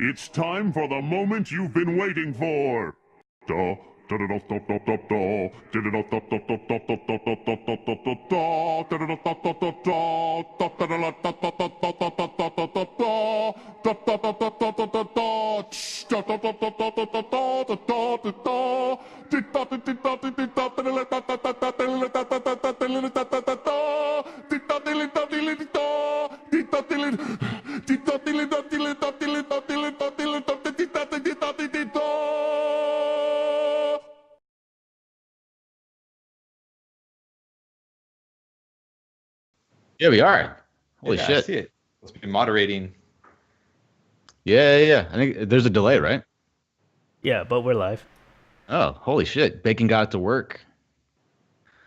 It's time for the moment you've been waiting for. Da, da, da, da, da, da, da, da. Da, da, da, da, da, da, da, da, da, da, da, da, da, da, da. Da, da, da, da, da, da, da. Da, da, da, da, da, da, da, da, da, da, da, da, da, da. Da, da, da, da, da, da, da, da. Tsh, da, da, da, da, da, da, da, da, da, da, da, da. Di, da, di, di, da, di, di, da, da, da, da, da, da, da, da, da, da, da, da, da, da, da, da, da. Di, da, di, li, da, di, li, di, da. Di, da, di, li, di, da, di, li, da, di, li, da, di, li, da, di, li, da, di, li, da, di, da, di, da, di, di, da. Yeah, we are. Holy Yeah, I shit. see it. Supposed to be moderating. Yeah. I think there's a delay, right? Yeah, but we're live. Oh, holy shit. Bacon got it to work.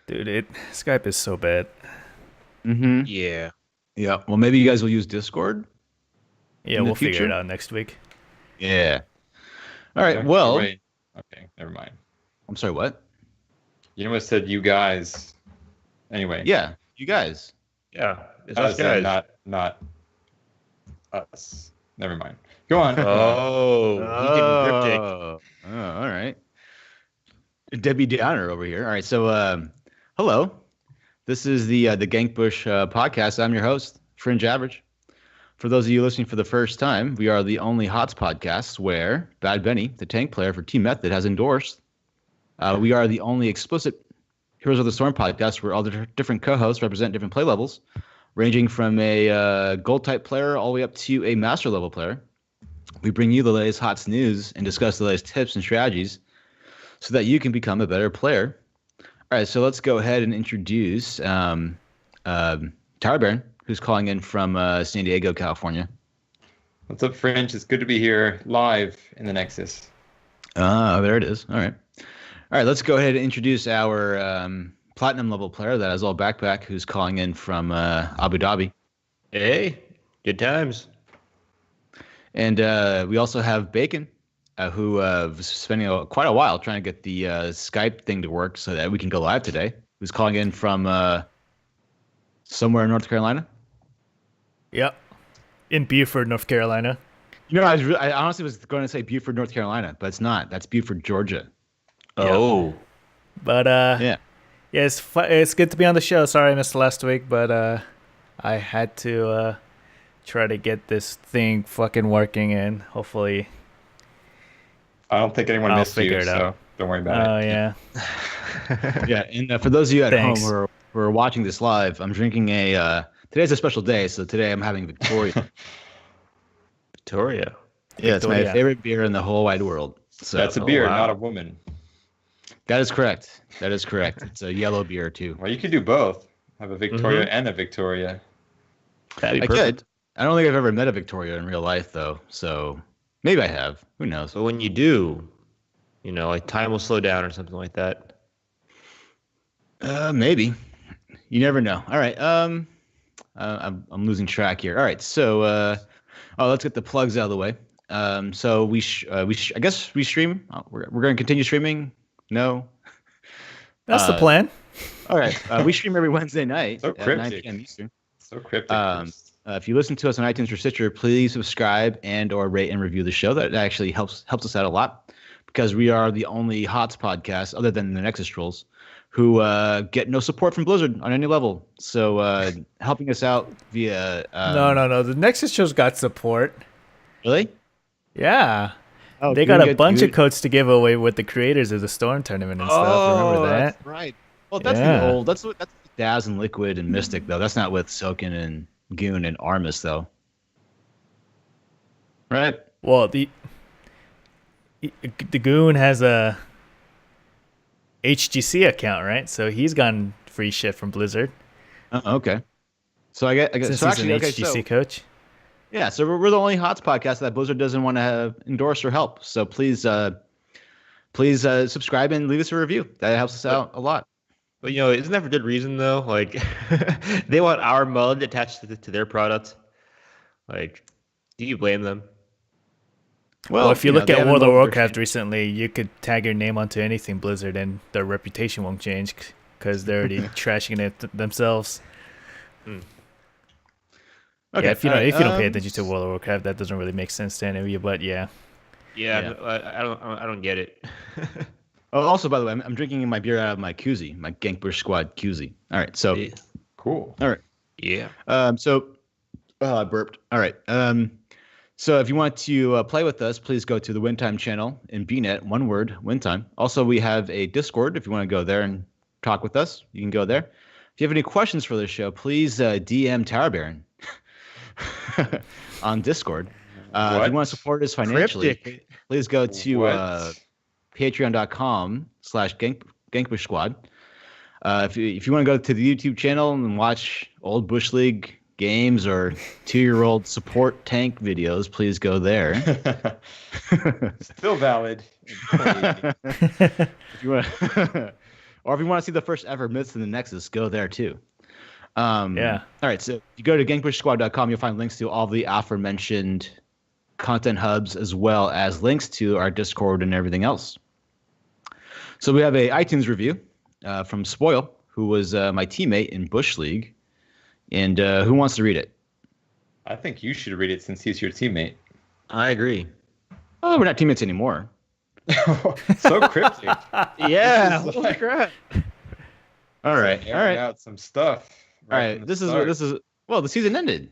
Dude, Skype is so bad. Mm-hmm. Yeah. Yeah. Well, maybe you guys will use Discord? Yeah, In the we'll figure future? it out next week. Yeah. All right. Okay, Well, wait. Okay, never mind. I'm sorry, what? You almost said you guys. Anyway. Yeah, you guys. Yeah. It's Us us and guys. not us. Never mind. Go on. Oh, he getting cryptic. Oh, all right. Debbie Downer over here. All right. So, hello. This is the Gankbush podcast. I'm your host, Fringe Average. For those of you listening for the first time, we are the only HOTS podcast where Bad Benny, the tank player for Team Method, has endorsed. We are the only explicit Heroes of the Storm podcast where all the different co-hosts represent different play levels, ranging from a gold type player all the way up to a master level player. We bring you the latest HOTS news and discuss the latest tips and strategies so that you can become a better player. All right, so let's go ahead and introduce Tyler Barron, who's calling in from San Diego, California. What's up, Fringe? It's good to be here live in the Nexus. There it is. All right. All right, let's go ahead and introduce our platinum level player that has all backpack, who's calling in from Abu Dhabi. Hey, good times. And we also have Bacon, who was spending quite a while trying to get the Skype thing to work so that we can go live today. Who's calling in from somewhere in North Carolina? Yep. In Beaufort, North Carolina. You know, I honestly was going to say Beaufort, North Carolina, but it's not. That's Beaufort, Georgia. Oh, But Yeah. it's good to be on the show. Sorry I missed last week, but I had to try to get this thing fucking working, and hopefully I don't think anyone I'll missed you, figure it so out. don't worry about Oh it. yeah. Yeah, and for those of you at Thanks. home who are watching this live, I'm drinking today's a special day, so today I'm having Victoria. Victoria. Yeah, it's my Victoria. favorite beer in the whole wide world. So That's a beer, wow. not a woman. that is correct. That is correct. It's a yellow beer too. Well, you could do both. Have a Victoria and a Victoria. That'd be I perfect. could. I don't think I've ever met a Victoria in real life though, so maybe I have. Who knows? But when you do, like time will slow down or something like that. Maybe. You never know. All right. I'm losing track here. All right. So, let's get the plugs out of the way. So I guess we stream. We're going to continue streaming. No. That's the plan. All right. We stream every Wednesday night So at 9 cryptic. p.m. Eastern. So cryptic. If you listen to us on iTunes or Stitcher, please subscribe and/or rate and review the show. That actually helps us out a lot because we are the only HOTS podcast, other than the Nexus Trolls, who get no support from Blizzard on any level. So helping us out via No. The Nexus show's got support. Really? Yeah. Oh, They got a bunch of codes to give away with the creators of the Storm tournament and stuff. Remember that? That's right. Well, that's Yeah. the old. That's Daz and Liquid and Mystic though. That's not with Soken and Goon and Armus though. Right? Well, the Goon has a HGC account, right? So he's gotten free shit from Blizzard Okay. So I get since so he's actually an okay. HGC So coach. yeah, so we're the only HOTS podcast that Blizzard doesn't want to have endorse or help. So please subscribe and leave us a review. That helps us out a lot. But isn't that for good reason though? Like, they want our mud attached to their product. Like, do you blame them? Well, if you look they at haven't World of lowered their Warcraft standards. recently, you could tag your name onto anything Blizzard and their reputation won't change because they're already trashing it themselves. Okay, Yeah, if you don't alright, if you don't pay attention to World of Warcraft, that doesn't really make sense to any of you. But yeah, Yeah, I don't get it. Oh, also, by the way, I'm drinking my beer out of my koozie, my Gankbush Squad koozie. All right, so Yeah. Cool. all right, Yeah. I burped. All right, so if you want to play with us, please go to the Windtime channel in BNet, one word, Windtime. Also, we have a Discord. If you want to go there and talk with us, you can go there. If you have any questions for the show, please DM Tower Baron on Discord. If you want to support us financially, Cryptic. please go to What? patreon.com/Gankbush Squad. If you want to go to the YouTube channel and watch old Bush League games or 2-year-old support tank videos, please go there. Still valid. If you want, or if you want to see the first ever Myths in the Nexus, go there too. yeah. All right, so if you go to gankbushsquad.com, you'll find links to all the aforementioned content hubs, as well as links to our Discord and everything else. So we have a iTunes review from Spoil, who was my teammate in Bush League. And who wants to read it? I think you should read it since he's your teammate. I agree. Oh, we're not teammates anymore. So cryptic. Yeah. This is Holy like- crap. All right, all Airing right, out some stuff. all right. from the This start. is well, the season ended.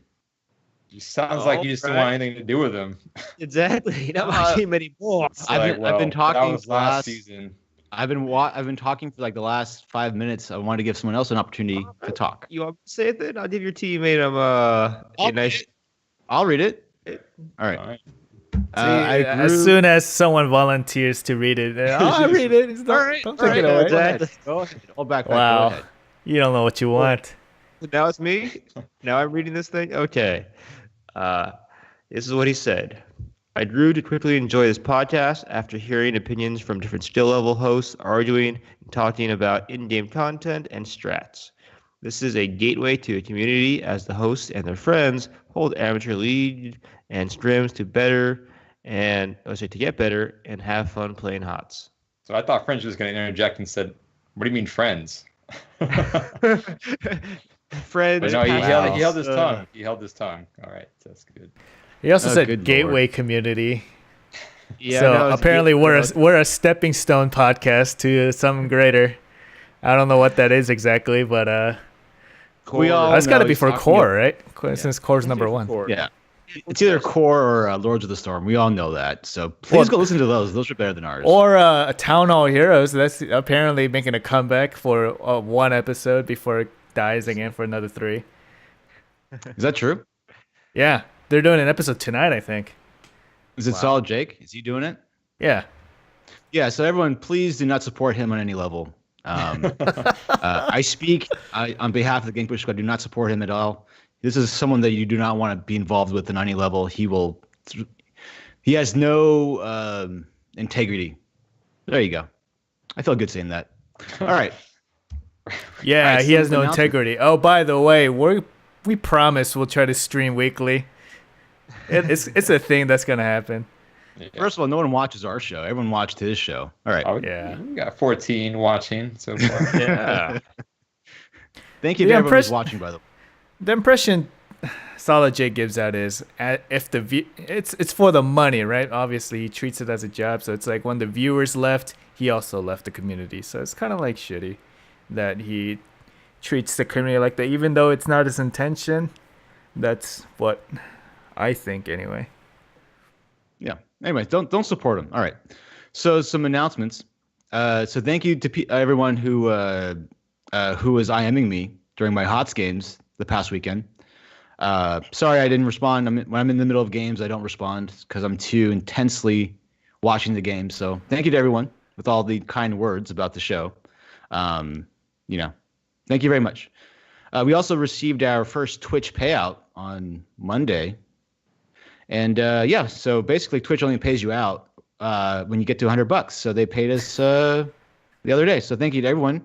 It sounds like you just didn't want anything to do with him. Exactly. Not Uh, my team anymore. It's I've been that talking was for last season. I've been talking for like the last 5 minutes. I wanted to give someone else an opportunity to talk. You want me to say it then? I'll give your teammate a nice. I'll read it. All right. All right. As soon as someone volunteers to read it, I read it. Don't, don't take it away. Exactly. Go ahead. Hold back. Wow. Go ahead. You don't know what you want. Now it's me. Now I'm reading this thing. Okay. This is what he said. I grew to quickly enjoy this podcast after hearing opinions from different skill level hosts arguing and talking about in-game content and strats. This is a gateway to a community as the hosts and their friends hold amateur league and scrims to get better and have fun playing HOTS. So I thought French was going to interject and said, "What do you mean, friends?" Friends. But no, he pals, held his tongue. He held his tongue. All right, that's good. He also Oh, said good gateway Lord. community. Yeah, So no, it's apparently good. we're a stepping stone podcast to something greater. I don't know what that is exactly, but We all that's got to know be he's for talking core, right? Since core's number one. Yeah. It's either Core or Lords of the Storm. We all know that. So please go listen to those. Those are better than ours. Or Town Hall Heroes. That's apparently making a comeback for one episode before it dies again for another 3. Is that true? Yeah, they're doing an episode tonight, I think. Is it Solid Jake? Is he doing it? Yeah. Yeah, so everyone, please do not support him on any level. I speak on behalf of the Gankbush Squad. Do not support him at all. This is someone that you do not want to be involved with on any level. He has no integrity. There you go. I feel good saying that. All right. Yeah, Alright, he so has no announcement. integrity. Oh, by the way, we promise we'll try to stream weekly. It's a thing that's gonna happen. First of all, no one watches our show. Everyone watched his show. All right. Oh, Yeah. we got 14 watching so far. Yeah. Thank you The to everyone who's impress- watching, by the way. The impression Solid J gives out is if it's for the money, right? Obviously, he treats it as a job, so it's like when the viewers left, he also left the community. So it's kind of like shitty that he treats the community like that, even though it's not his intention. That's what I think, anyway. Yeah. Anyway, don't support him. All right. So some announcements. So thank you to everyone who was IMing me during my HOTS games the past weekend. Sorry I didn't respond. When I'm in the middle of games, I don't respond because I'm too intensely watching the game. So thank you to everyone with all the kind words about the show. Thank you very much. We also received our first Twitch payout on Monday. And so basically Twitch only pays you out when you get to $100. So they paid us the other day. So thank you to everyone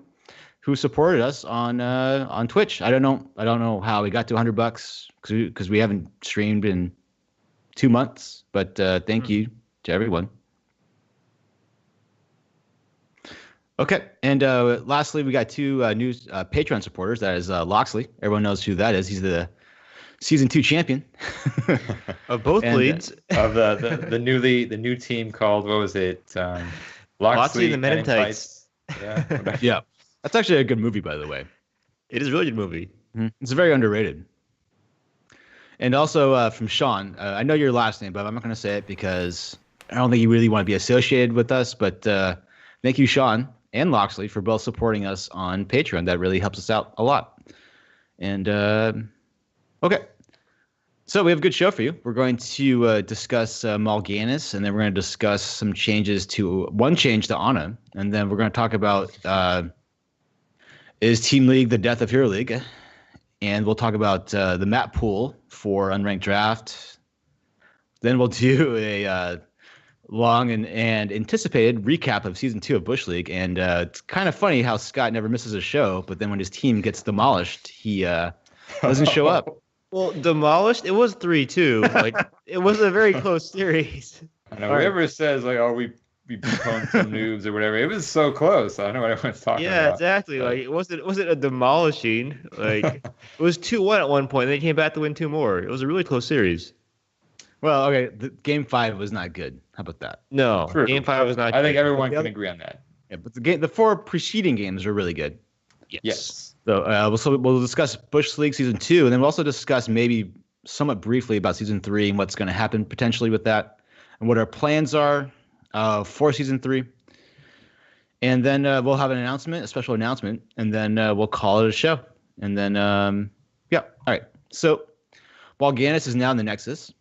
who supported us on Twitch. I don't know how we got to $100 because we haven't streamed in 2 months. But thank you to everyone. Okay, and lastly, we got 2 new Patreon supporters. That is Loxley. Everyone knows who that is. He's the Season 2 champion. Of both And, leads. Of the new team called, what was it? Loxley Loxley and the Men in Tights. Yeah. whatever. Yeah. That's actually a good movie, by the way. It is a really good movie. It's very underrated. And also from Sean, I know your last name, but I'm not going to say it because I don't think you really want to be associated with us. But thank you, Sean and Loxley, for both supporting us on Patreon. That really helps us out a lot. And okay. So we have a good show for you. We're going to discuss Mal'Ganis, and then we're going to discuss some changes to one change to Ana. And then we're going to talk about is Team League the death of Hero League? And we'll talk about the map pool for Unranked Draft. Then we'll do a long and anticipated recap of Season 2 of Bush League. And it's kind of funny how Scott never misses a show, but then when his team gets demolished, he doesn't show up. Well, demolished. It was 3-2. Like it was a very close series. I know. Whoever says like, "Oh, we beat some noobs" or whatever, it was so close. I don't know what everyone's talking about. Yeah, exactly. Like it wasn't a demolishing. Like it was 2-1 at one point. And they came back to win 2 more. It was a really close series. Well, okay, Game 5 was not good. How about that? No, True. Game 5 was not. I think good. everyone can agree on that. Yeah, but the 4 preceding games were really good. Yes. So we'll discuss Bush League Season 2, and then we'll also discuss maybe somewhat briefly about Season 3 and what's going to happen potentially with that, and what our plans are for Season 3. And then we'll have a special announcement, and then we'll call it a show. And then, all right. So Mal'Ganis is now in the Nexus.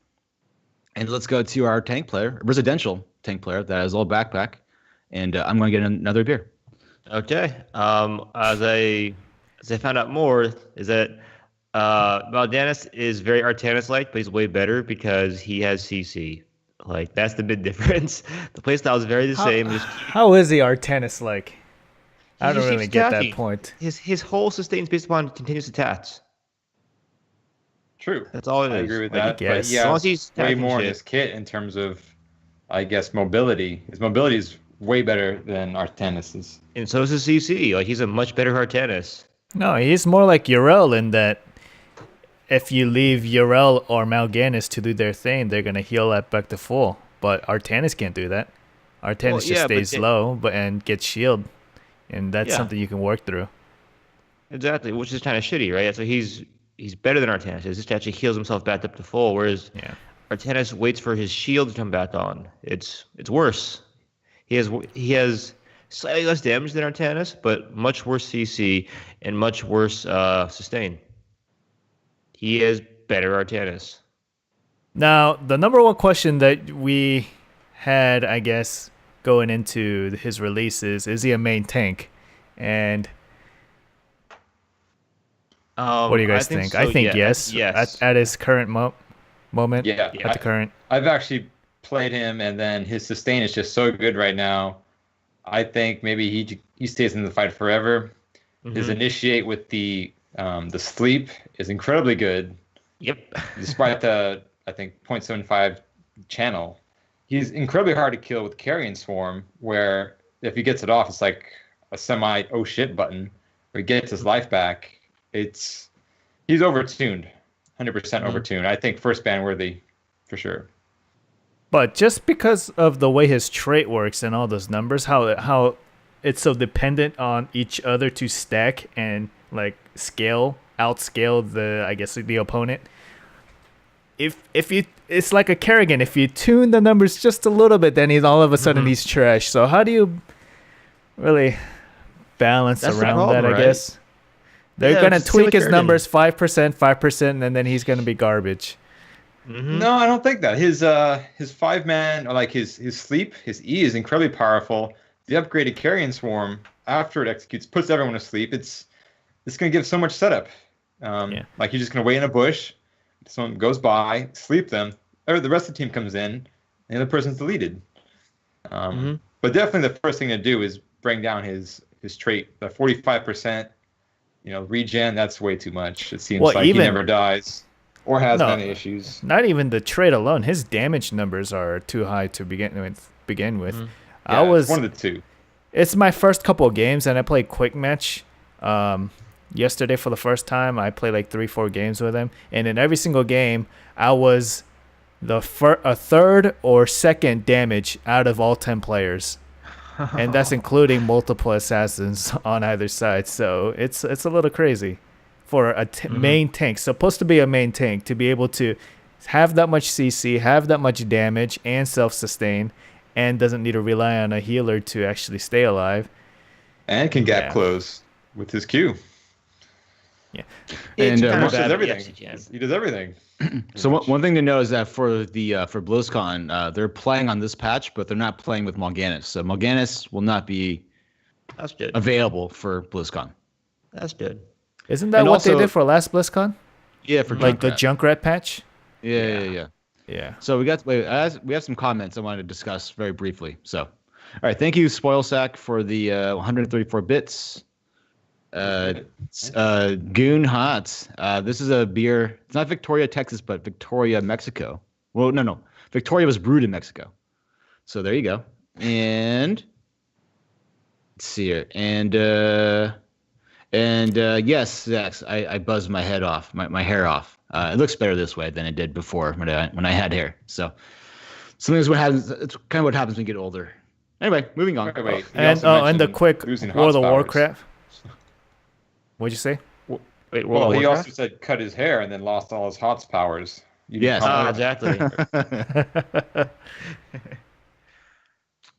And let's go to our tank player, residential tank player that has a little backpack. And I'm going to get another beer. Okay. As I found out more, is that Mal'Ganis is very Artanis-like, but he's way better because he has CC. Like that's the big difference. The playstyle is very the same. How is he Artanis like? I don't just really keeps get attacking. that point. His whole sustain is based upon continuous attacks. True. That's all it is. I agree with Like, that. guess. But yeah, As long as he's way attacking more in shit. his kit in terms of, I guess, mobility. His mobility is way better than Artanis's. And so is his CC. Like he's a much better Artanis. No, he's more like Yrel in that if you leave Yrel or Mal'Ganis to do their thing, they're gonna heal that back to full. But Artanis can't do that. Artanis just stays low and gets shield, and that's something you can work through. Exactly, which is kind of shitty, right? So he's better than Artanis. He just actually heals himself back up to full, whereas Artanis waits for his shield to come back on. It's worse. He has slightly less damage than Artanis, but much worse CC and much worse sustain. He is better Artanis. Now, the number one question that we had, I guess, going into his releases, is he a main tank? And what do you guys think? So, I think yeah. yes. At his current moment. Yeah. At the current. I've actually played him, and then his sustain is just so good right now. I think maybe he stays in the fight forever. Mm-hmm. His initiate with the sleep is incredibly good. Yep. Despite the, I think, 0.75 channel. He's incredibly hard to kill with Carrion Swarm, where if he gets it off, it's like a semi oh shit button, where he gets his life back. He's overtuned, 100% overtuned. I think first ban worthy for sure. But just because of the way his trait works and all those numbers, how it's so dependent on each other to stack and like outscale the opponent. If you, it's like a Kerrigan. If you tune the numbers just a little bit, then he's all of a sudden he's trash. So how do you really balance around that? I guess they're gonna tweak his numbers 5%, and then he's gonna be garbage. Mm-hmm. No, I don't think that. His 5-man, or like his sleep, his E is incredibly powerful. The upgraded Carrion Swarm, after it executes, puts everyone to sleep. It's going to give so much setup. Like you're just going to wait in a bush, someone goes by, sleep them, or the rest of the team comes in, and the other person's deleted. But definitely the first thing to do is bring down his trait. The 45%, regen, that's way too much. It seems like he never dies. Or has many issues. Not even the trait alone. His damage numbers are too high to begin with. Yeah, I was one of the two. It's my first couple of games, and I played quick match yesterday for the first time. I played like 3-4 games with him, and in every single game, I was a third or second damage out of all 10 players. And that's including multiple assassins on either side. So it's a little crazy for a main tank. Supposed to be a main tank to be able to have that much CC, have that much damage, and self-sustain, and doesn't need to rely on a healer to actually stay alive. And can gap close with his Q. Yeah. And He does everything. He does everything. So one thing to know is that for BlizzCon, they're playing on this patch, but they're not playing with Mal'Ganis. So Mal'Ganis will not be available for BlizzCon. That's good. Isn't that what they did for last BlizzCon? Yeah, for like the Junkrat patch. Yeah. So we have some comments I wanted to discuss very briefly. So, all right, thank you, Spoilsack, for the 134 bits. Goon Hot. This is a beer. It's not Victoria, Texas, but Victoria, Mexico. Well, no. Victoria was brewed in Mexico. So there you go. And let's see here. And yes, Zax, I buzzed my head off, my hair off. It looks better this way than it did before when I had hair. So something's what happens. It's kind of what happens when you get older. Anyway, moving on. Wait, and the quick World of Warcraft. What'd you say? Wait, well, he also said cut his hair and then lost all his HOTS powers. Yes, exactly.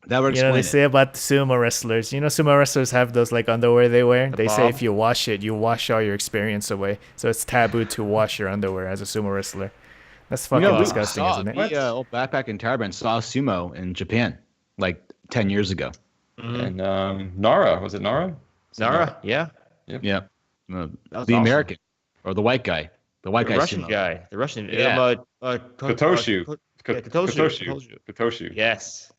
That works. They say about the sumo wrestlers. Sumo wrestlers have those like underwear they wear. They say if you wash it, you wash all your experience away. So it's taboo to wash your underwear as a sumo wrestler. That's fucking disgusting, isn't it? The old Backpack and Tarband saw sumo in Japan like 10 years ago. And Nara, was it Nara? Nara, yeah. Yep. Yeah. The American or the white guy. The Russian sumo guy. The Russian. Yeah. Katoshu. Katoshu. Yes.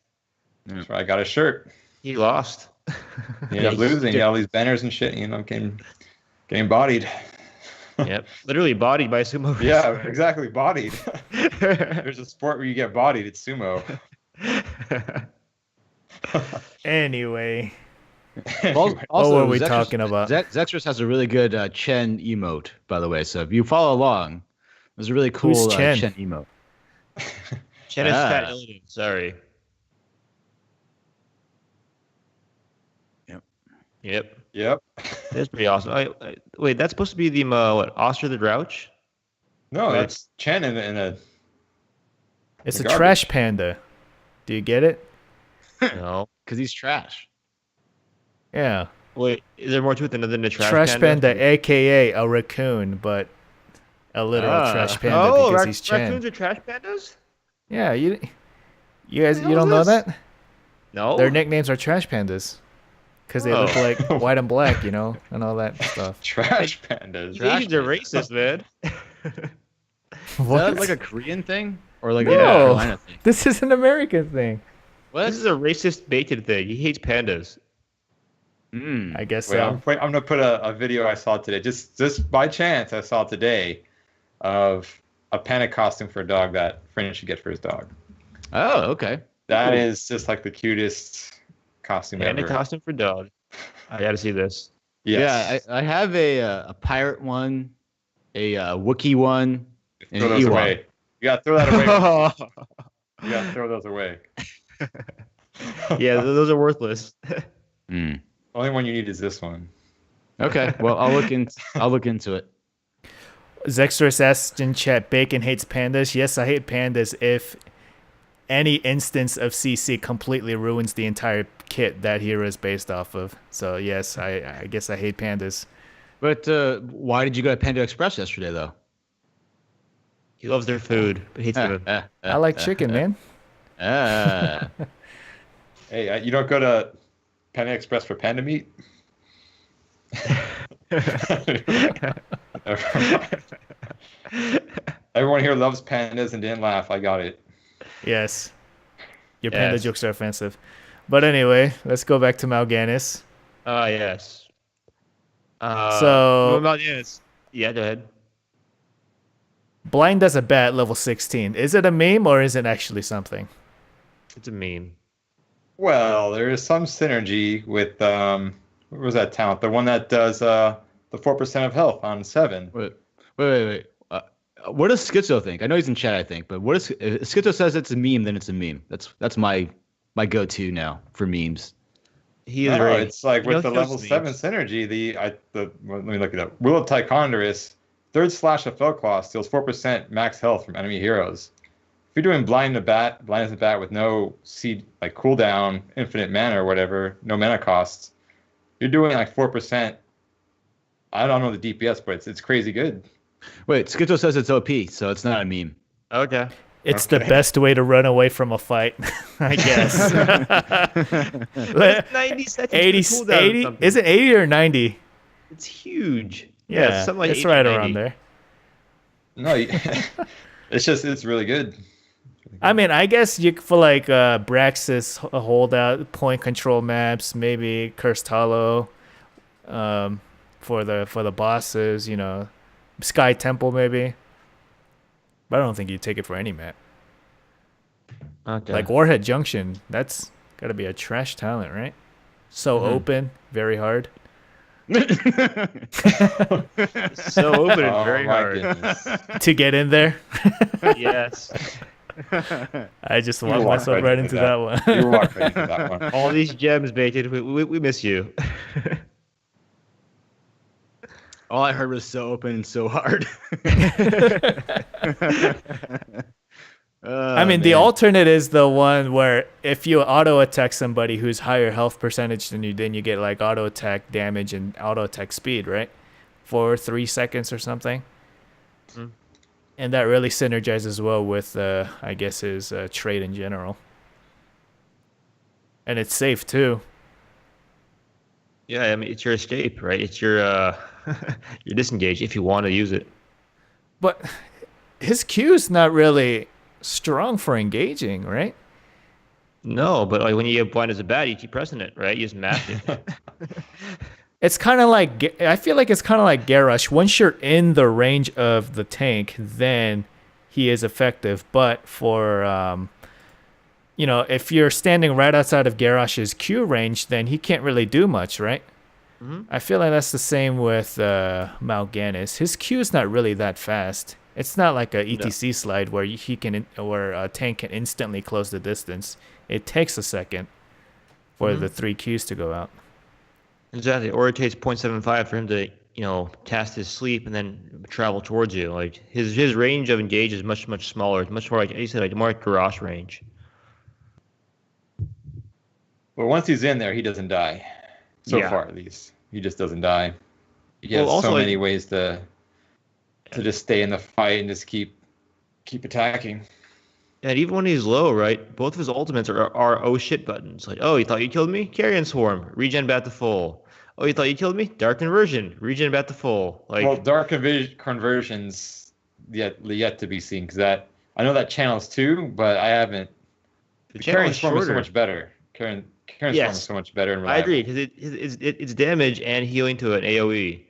That's right. I got a shirt. He lost. He ended up losing. He had all these banners and shit. Getting bodied. Yep. Literally bodied by a sumo wrestler. Yeah, exactly. Bodied. There's a sport where you get bodied. It's sumo. Anyway. Also, what were we talking about? Zextras has a really good Chen emote, by the way. So if you follow along, there's a really cool Chen emote. Chen is Fat Illidan. Sorry. Yep. That's pretty awesome. Wait, that's supposed to be the Oscar the Grouch? No, that's Chen in a. It's a trash panda. Do you get it? No, because he's trash. Yeah. Wait, is there more to it than a trash panda? aka a raccoon, but a literal trash panda because he's Chen. Raccoons are trash pandas? Yeah, you guys, you don't know that? No. Their nicknames are trash pandas because they look like white and black, and all that stuff. Trash pandas. Asians are racist, man. Is that like a Korean thing or like a No, Carolina thing? This is an American thing. What? This is a racist baited thing. He hates pandas. I guess Wait, so. I'm gonna put a video I saw today. Just by chance, I saw today of a panda costume for a dog that Fringe should get for his dog. Oh, okay. That is just like the cutest costume Panda ever. costume for dog. I gotta see this. Yes. Yeah, I have a pirate one, a Wookiee one, and Throw an those Ewok. away. You gotta throw that away. You gotta throw those away. Yeah, those are worthless. Only one you need is this one. Okay, well I'll look into it. Zextras asked in chat, Bacon hates pandas. Yes, I hate pandas if any instance of CC completely ruins the entire kit that hero is based off of. So yes, I guess I hate pandas. But why did you go to Panda Express yesterday, though? He loves their food, but hates them. I like chicken, man. Hey, you don't go to Panda Express for panda meat? Everyone here loves pandas and didn't laugh. I got it. Yes. Your panda jokes are offensive. But anyway, let's go back to Mal'Ganis. Yes. So Mal'Ganis. Yeah, go ahead. Blind as a bat, level 16. Is it a meme or is it actually something? It's a meme. Well, there is some synergy with what was that talent? The one that does the 4% of health on 7. Wait. What does Schizo think? I know he's in chat, I think, but what is if Schizo says it's a meme? Then it's a meme. That's my go-to now for memes. He is No, right. it's like You know, with the he level knows 7 memes. synergy, let me look it up. Will of Tichondrus, third slash of Fellclaw steals 4% max health from enemy heroes. If you're doing blind as a bat with no seed like cooldown, infinite mana or whatever, no mana costs, you're doing like 4%. I don't know the DPS, but it's crazy good. Wait, Schizo says it's OP, so it's not a meme. Okay. It's the best way to run away from a fight, I guess. 90 seconds 80, for cooldown or 80 something. is it 80 or 90? It's huge. Yeah, something like it's 80, right 90. around there. No, it's really good. I mean, I guess you for like Braxis holdout point control maps, maybe Cursed Hollow, for the bosses, you know, Sky Temple maybe. But I don't think you'd take it for any map. Okay. Like Warhead Junction, that's gotta be a trash talent, right? So open, very hard. so open and Oh, very my hard. goodness. To get in there. Yes. I just You walked walked myself right right into into that one. You walked right into that one. All these gems, Baited. We miss you. All I heard was so open and so hard. I mean, the alternate is the one where if you auto attack somebody who's higher health percentage than you, then you get like auto attack damage and auto attack speed, right? For 3 seconds or something. Mhm. And that really synergizes well with, I guess, his trait in general. And it's safe too. Yeah, I mean, it's your escape, right? It's your your disengage if you want to use it. But his Q's not really strong for engaging, right? No, but like when you get blind as a bat, you keep pressing it, right? You just mash it. It's kind of like, I feel like it's kind of like Garrosh. Once you're in the range of the tank, then he is effective. But for, you know, if you're standing right outside of Garrosh's Q range, then he can't really do much, right? Mhm. I feel like that's the same with Mal'Ganis. His Q is not really that fast. It's not like a ETC slide where he can, or a tank can instantly close the distance. It takes a second for the 3 Qs to go out. Exactly. Or it takes 0.75 for him to, you know, cast his sleep and then travel towards you. Like his range of engage is much smaller. It's much more like you said, like more like garage range. But once he's in there, he doesn't die. So Yeah. far, at least, he just doesn't die. He Well, has also, so like- many ways to just stay in the fight and just keep attacking. And even when he's low, right? Both of his ultimates are oh shit buttons. Like, oh, you thought you killed me? Carrion Swarm, regen bat to full. Oh, you thought you killed me? Dark Conversion, regen bat to full. Like, Well, dark conversions yet to be seen, because I know that channels too, but I haven't. the channel Carrion is Swarm is so shorter. much better. Carrion Swarm Yes. is so much better and I reliable. agree because it's damage and healing to an AOE.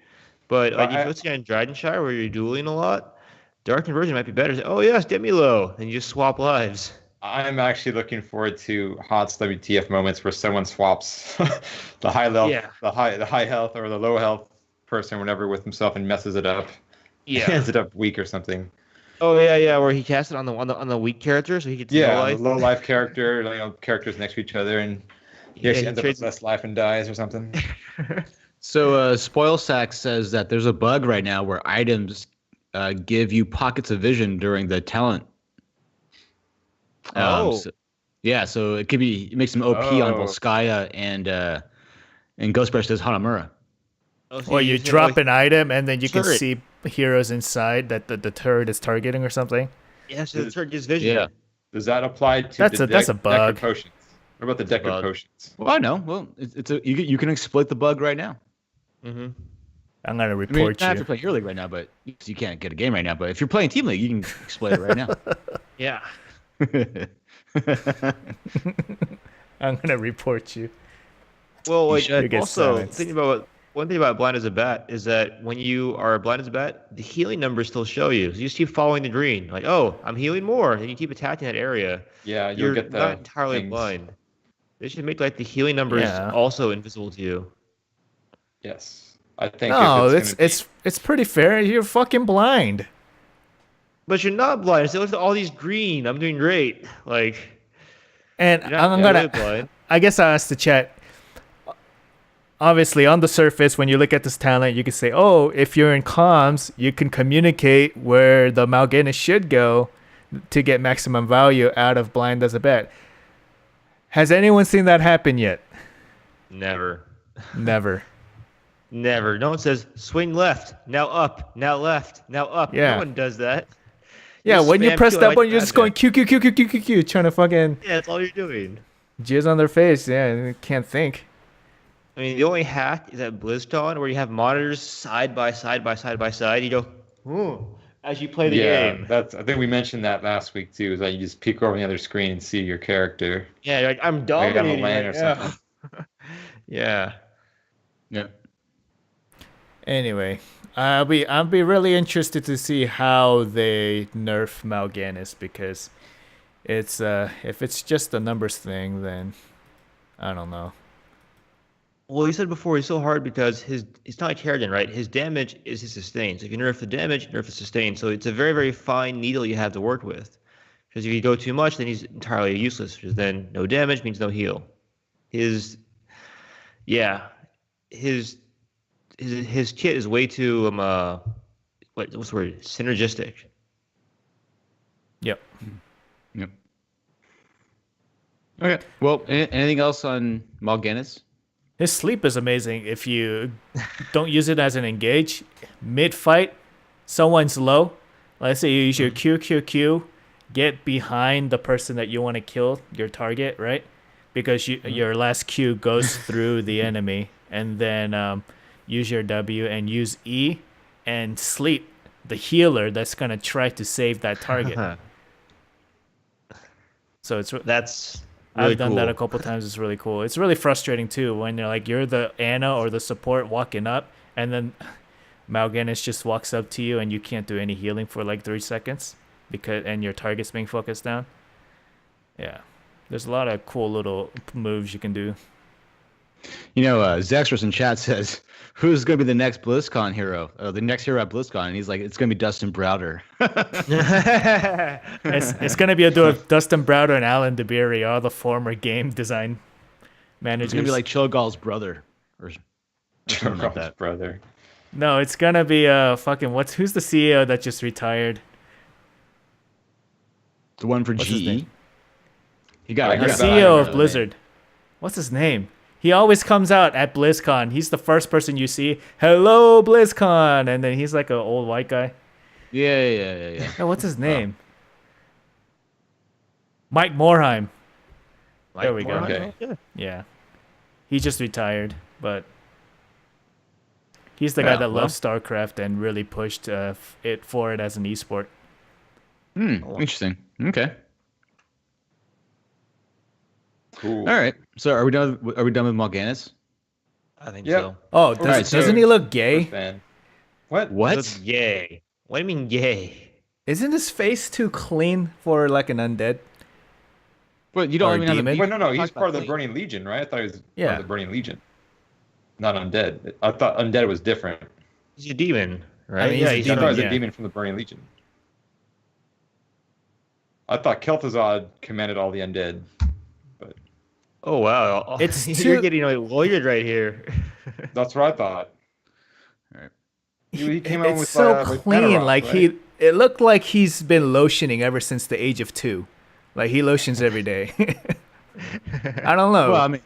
But like if it's in Drydenshire where you're dueling a lot, Dark Conversion might be better. Say, oh yes, get me low, and you just swap lives. I'm actually looking forward to HOTS WTF moments where someone swaps the high level, Yeah. the high health or the low health person, whatever, with himself and messes it up. Yeah. Ends it up weak or something. Oh yeah, where he cast it on the weak character, so he gets no Yeah, life. the low life character, characters next to each other, and he actually ends up with trades- less life and dies or something. So Spoilsack says that there's a bug right now where items give you pockets of vision during the talent. Oh. So it makes them OP on Oh. Volskaya and Ghostbrush does Hanamura. Oh, so Or you use it drop like- an item and then you can turret. see heroes inside that the turret is targeting or something. Yeah, so the turret gives vision. Yeah. Does that apply to That's the a bug. Decker potions? What about the Decker bug. potions? Well, I know. Well, you can exploit the bug right now. Mm-hmm. I'm gonna I mean, report not if you. you're playing Hero League right now, but you can't get a game right now. But if you're playing Team League, you can exploit it right now. Yeah. I'm gonna report you. Well, like should get also silenced. one thing about blind as a bat is that when you are blind as a bat, the healing numbers still show you. So you just keep following the green. Like, oh, I'm healing more, and you keep attacking that area. Yeah, you'll You're get the not entirely things. blind. They should make like the healing numbers Yeah. also invisible to you. Yes. I think No, if it's it's gonna it's pretty fair. You're fucking blind. But you're not blind. So look at all these green. I'm doing great. Like And you're not I'm really gonna. blind. I guess I asked the chat. Obviously, on the surface, when you look at this talent, you can say, "Oh, if you're in comms, you can communicate where the Mal'Ganis should go to get maximum value out of blind as a bet." Has anyone seen that happen yet? Never. Never. Never. No one says swing left, now up, now left, now up. Yeah. No one does that. Yeah, just when you spam press Q that like button, you're just going madman. Q, Q, Q, Q, Q, Q, Q, trying to fucking Yeah, that's all you're doing. jizz on their face. Yeah, you can't think. I mean, the only hack is at BlizzCon where you have monitors side by side by side by side. You go, ooh, as you play the game. that's. I think we mentioned that last week too. Is that you just peek over the other screen and see your character. Yeah, you're like, I'm Like on dominating the lane right or now. something. Yeah. Yeah. Anyway, I'll be really interested to see how they nerf Mal'Ganis, because it's if it's just a numbers thing, then I don't know. Well, you said before he's so hard because he's not like Harridan, right? His damage is his sustain. So if you nerf the damage, nerf the sustain. So it's a very, very fine needle you have to work with. Because if you go too much, then he's entirely useless. Because then no damage means no heal. His kit is way too what's the word? Synergistic. Yep. Yep. Okay. Well, anything else on Mal'Ganis? His sleep is amazing. If you don't use it as an engage, mid-fight, someone's low. Let's say you use your Q, get behind the person that you want to kill, your target, right? Because your last Q goes through the enemy. And then use your W and use E and sleep the healer that's going to try to save that target. So That's really I've done that cool. a couple times. It's really cool. It's really frustrating too when you're the Ana or the support walking up, and then Mal'Ganis just walks up to you and you can't do any healing for like 3 seconds and your target's being focused down. Yeah, there's a lot of cool little moves you can do. You know, Zextros in chat says, "Who's going to be the next BlizzCon hero? The next hero at BlizzCon?" And he's like, "It's going to be Dustin Browder." It's gonna be a duo of Dustin Browder and Alan DeBerry, all the former game design managers. It's going to be like Cho'Gall's brother, or something like that. Brother. No, it's gonna be who's the CEO that just retired? The one for What's his GE. name? He got I it. The heard about it. I CEO don't of know the Blizzard. What's his name? He always comes out at BlizzCon. He's the first person you see. Hello, BlizzCon, and then he's like an old white guy. Yeah. Oh, what's his name? Mike Morheim. There we go. Okay. Yeah. Yeah, he just retired, but he's the guy Yeah, that well. loves StarCraft and really pushed it as an esport. Interesting. Okay. Cool. All right. So are we done? Are we done with Mal'Ganis? I think Yep. so. Oh, right, so- doesn't he look gay? First fan. What? What? That's yay. What do you mean yay? Isn't his face too clean for like an undead? Well, you don't Or even have demon? to Wait, no. He's talk part of about the Burning Legion, right? I thought he was part Yeah. of the Burning Legion. Not undead. I thought undead was different. He's a demon, right? mean, he's a he's I thought he was yeah. a demon from the Burning Legion. I thought Kel'Thuzad commanded all the undead. But Oh wow. It's You're too- getting like lawyered right here. that's what I thought. He came out It's with, so with clean. Metaroth, Like right? it looked like he's been lotioning ever since the age of 2. Like he lotions every day. I don't know. Well, I mean,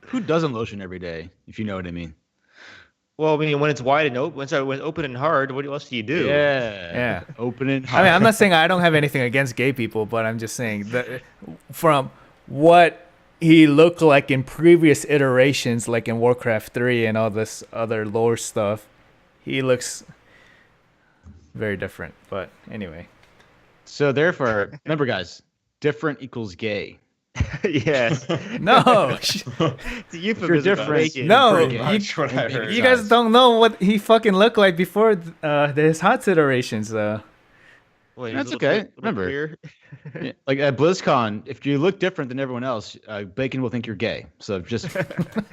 who doesn't lotion every day? If you know what I mean. Well, I mean, when it's wide and open, when it's open and hard, what else do you do? Yeah. Opening. I mean, I'm not saying I don't have anything against gay people, but I'm just saying that from what he looked like in previous iterations, like in Warcraft 3 and all this other lore stuff, he looks very different. But anyway. So therefore, remember, guys, different equals gay. Yes. No. It's a euphemism. different- No, Pretty you- much what I heard. You guys don't know what he fucking looked like before his hot iterations, though. Wait, That's he's a little okay. bit Remember. clear. Yeah, like at BlizzCon, if you look different than everyone else, Bacon will think you're gay. So just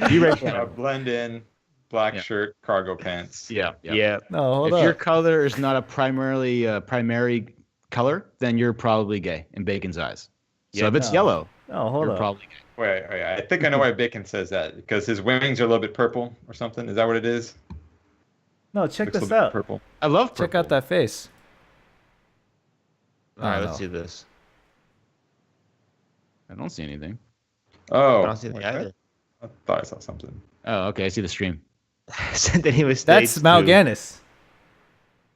be ready for that. Blend in. black Yeah. shirt, cargo pants. Yeah. Yeah. No, hold If your up. color is not a primary color, then you're probably gay in Bacon's eyes. So Yeah. if it's No. yellow, No, hold you're up. probably gay. Wait, I think I know why Bacon says that because his wings are a little bit purple or something. Is that what it is? No, check Looks a this little bit out. purple. I love purple. Check out that face. All right, Oh, let's no. see this. I don't see anything. Oh, I don't see anything okay. either. I thought I saw something. Oh, okay. I see the stream. Sent any mistakes. That's Mal'Ganis.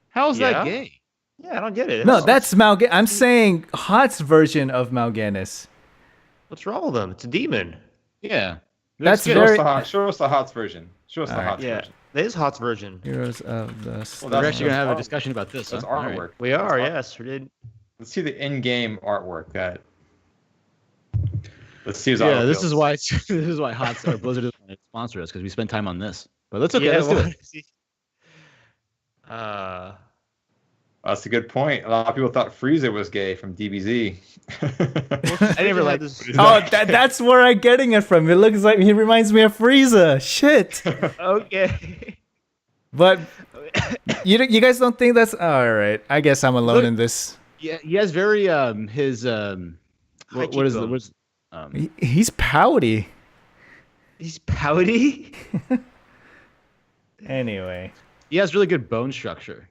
How is Yeah? that gay? Yeah, I don't get it. No, that's Mal'Ganis. I'm saying Hot's version of Mal'Ganis. What's wrong with him? It's a demon. Yeah. That's good. very- Show us the Hots version. Show us the Alright. Hots Yeah, version. that is Hot's version. Heroes of the Well, We're that's- actually gonna have a art- discussion about this. That's huh? All right. artwork. We are, That's art- yes, we did. Let's see the in-game artwork. Let's see his Yeah, this is autofills. why this is why Hots or Blizzard doesn't want to sponsor us because we spend time on this. But that's okay. Yeah, Let's do well, it. see- That's a good point. A lot of people thought Frieza was gay from DBZ. I never liked this. Oh, that's where I'm getting it from. It looks like he reminds me of Frieza. Shit. Okay. But you guys don't think that's all right? I guess I'm alone Look- in this. Yeah, he has very his what is it? cheekbones. What's He's pouty. He's pouty. Anyway, he has really good bone structure.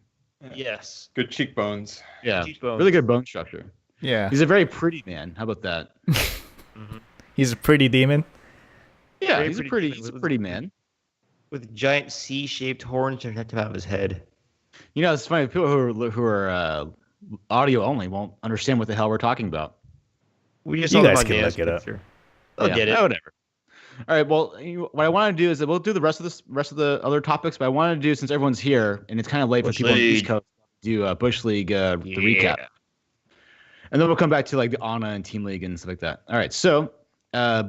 Yes. Good cheekbones. Yeah, Cheekbones. really good bone structure. yeah, He's a very pretty man. How about that? he's a pretty demon. Yeah, Very he's a pretty pretty demon he's a with- pretty man. With giant C-shaped horns turned out of his head. You know, it's funny. People who are audio only won't understand what the hell we're talking about. We just You saw the guys can Mal'Ganis look it up. picture. They'll Yeah, get it. Whatever. All right. Well, what I want to do is that we'll do the rest of the other topics, but I want to do since everyone's here and it's kind of late for Bush people on the East League. Coast, do Bush League the recap, and then we'll come back to like the Ana and Team League and stuff like that. All right. So,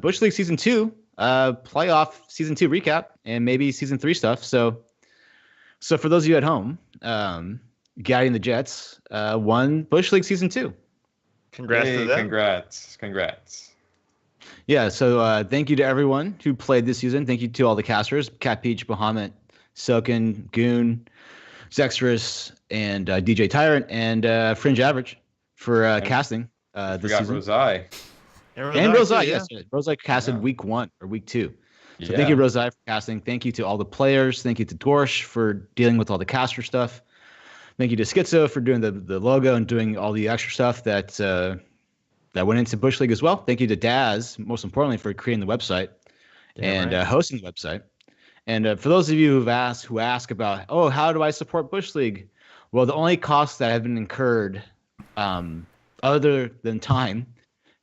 Bush League Season 2, playoff Season 2 recap, and maybe Season 3 stuff. So for those of you at home, Guiding the Jets won Bush League Season 2. Congrats Hey, to them. Congrats. Yeah, so thank you to everyone who played this season. Thank you to all the casters, Cat Peach, Bahamut, Silken, Goon, Zextrus, and DJ Tyrant, and Fringe Average for casting this Forgot season. Rosai. And Rosai, yes. Rosai casted week 1 or week 2. So thank you, Rosai, for casting. Thank you to all the players. Thank you to Dorsch for dealing with all the caster stuff. Thank you to Schizo for doing the logo and doing all the extra stuff that went into Bush League as well. Thank you to Daz, most importantly, for creating the website and hosting the website. And for those of you who ask about, how do I support Bush League? Well, the only costs that have been incurred, other than time,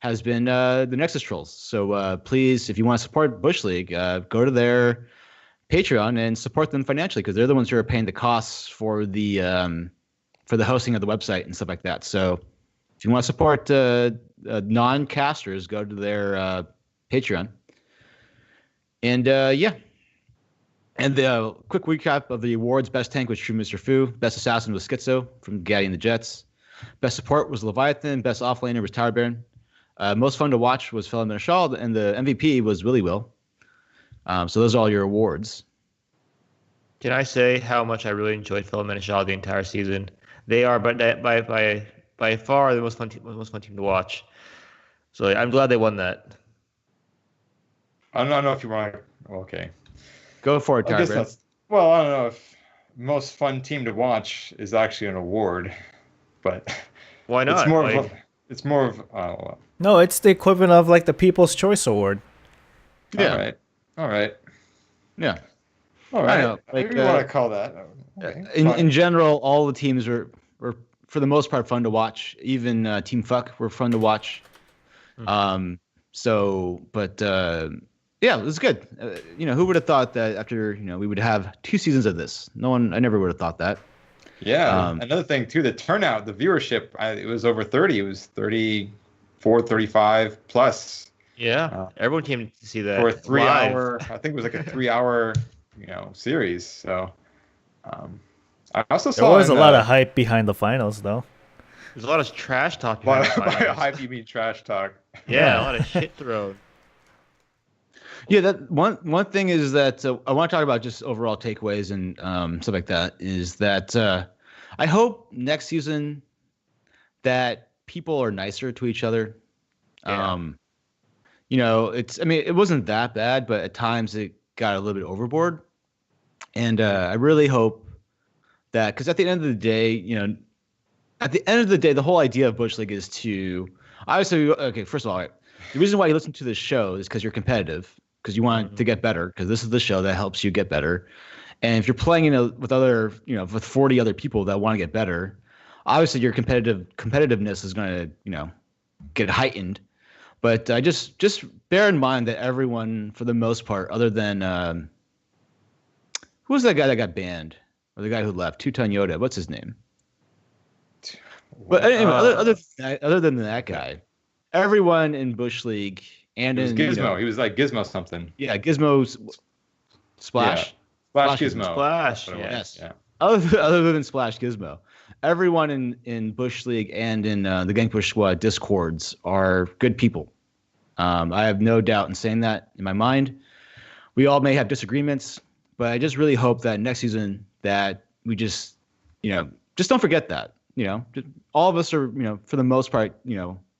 has been the Nexus Trolls. So please, if you want to support Bush League, go to their Patreon and support them financially because they're the ones who are paying the costs for the hosting of the website and stuff like that. So if you want to support non-casters, go to their Patreon. And yeah. And the quick recap of the awards: Best Tank was True Mr. Fu. Best Assassin was Schizo from Guiding the Jets. Best Support was Leviathan. Best Offlaner was Tower Baron. Most fun to watch was Phil Minashal, and the MVP was Willy Will. So those are all your awards. Can I say how much I really enjoyed Phil Menashal the entire season? They are by far the most fun team to watch. So I'm glad they won that. I don't know if you want to. Okay. Go for it, I Tower guess Baron. that's. Well, I don't know if most fun team to watch is actually an award, but Why not? it's more of. Oh, No, it's the equivalent of like the People's Choice Award. Yeah. All right. Yeah. All right. know, like, Whatever you want to call that. Okay, In fine. general, all the teams were for the most part fun to watch. Even Team Fuck were fun to watch. Yeah, it was good. Who would have thought that after we would have 2 seasons of this? No one. I never would have thought that. Yeah. Another thing too, the turnout, the viewership, it was over 30. It was 34, 35 plus. Yeah, everyone came to see that For a live. 3-hour, I think it was like a 3-hour, series. So, I also There saw was a lot of hype behind the finals, though. There's a lot of trash talk. By behind the finals. hype, you mean trash talk. Yeah, a lot of shit thrown. Yeah, that one thing is that I want to talk about just overall takeaways and stuff like that. Is that I hope next season that people are nicer to each other. Yeah. I mean, it wasn't that bad, but at times it got a little bit overboard. And I really hope that, because at the end of the day, the whole idea of Bush League is to obviously, okay, first of all, the reason why you listen to this show is because you're competitive, because you want to get better, because this is the show that helps you get better. And if you're playing with 40 other people that want to get better, obviously your competitiveness is going to, get heightened. But just bear in mind that everyone, for the most part, other than who was that guy that got banned, or the guy who left, Two-Ton Yoda, what's his name? But anyway, other than that guy, everyone in Bush League and It was in Gizmo. He was like Gizmo something. yeah, Gizmo's Splash. Splash Gizmo. Splash. That's what it was. Yes. Yeah. Other than Splash Gizmo, everyone in Bush League and in the Gankbush Squad Discords are good people. I have no doubt in saying that in my mind. We all may have disagreements, but I just really hope that next season that we just don't forget that. All of us are, for the most part,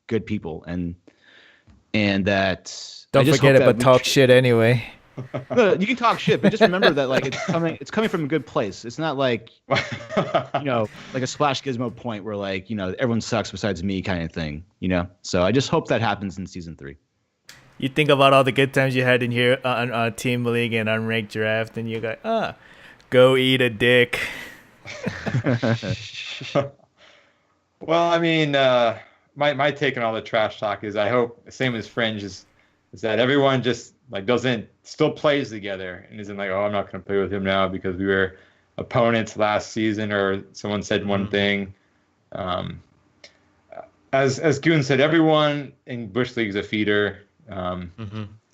good people, and that Don't forget it, but talk shit anyway. No, you can talk shit, but just remember that like it's coming from a good place. It's not like like a Splash Gizmo point where like everyone sucks besides me kind of thing. So I just hope that happens in season 3. You think about all the good times you had in here on Team League and Unranked Draft, and you go, go eat a dick. Well, I mean, my take on all the trash talk is I hope, same as Fringe, is that everyone just like still plays together and isn't like, oh, I'm not going to play with him now because we were opponents last season or someone said one thing. As Goon said, everyone in Bush League is a feeder. If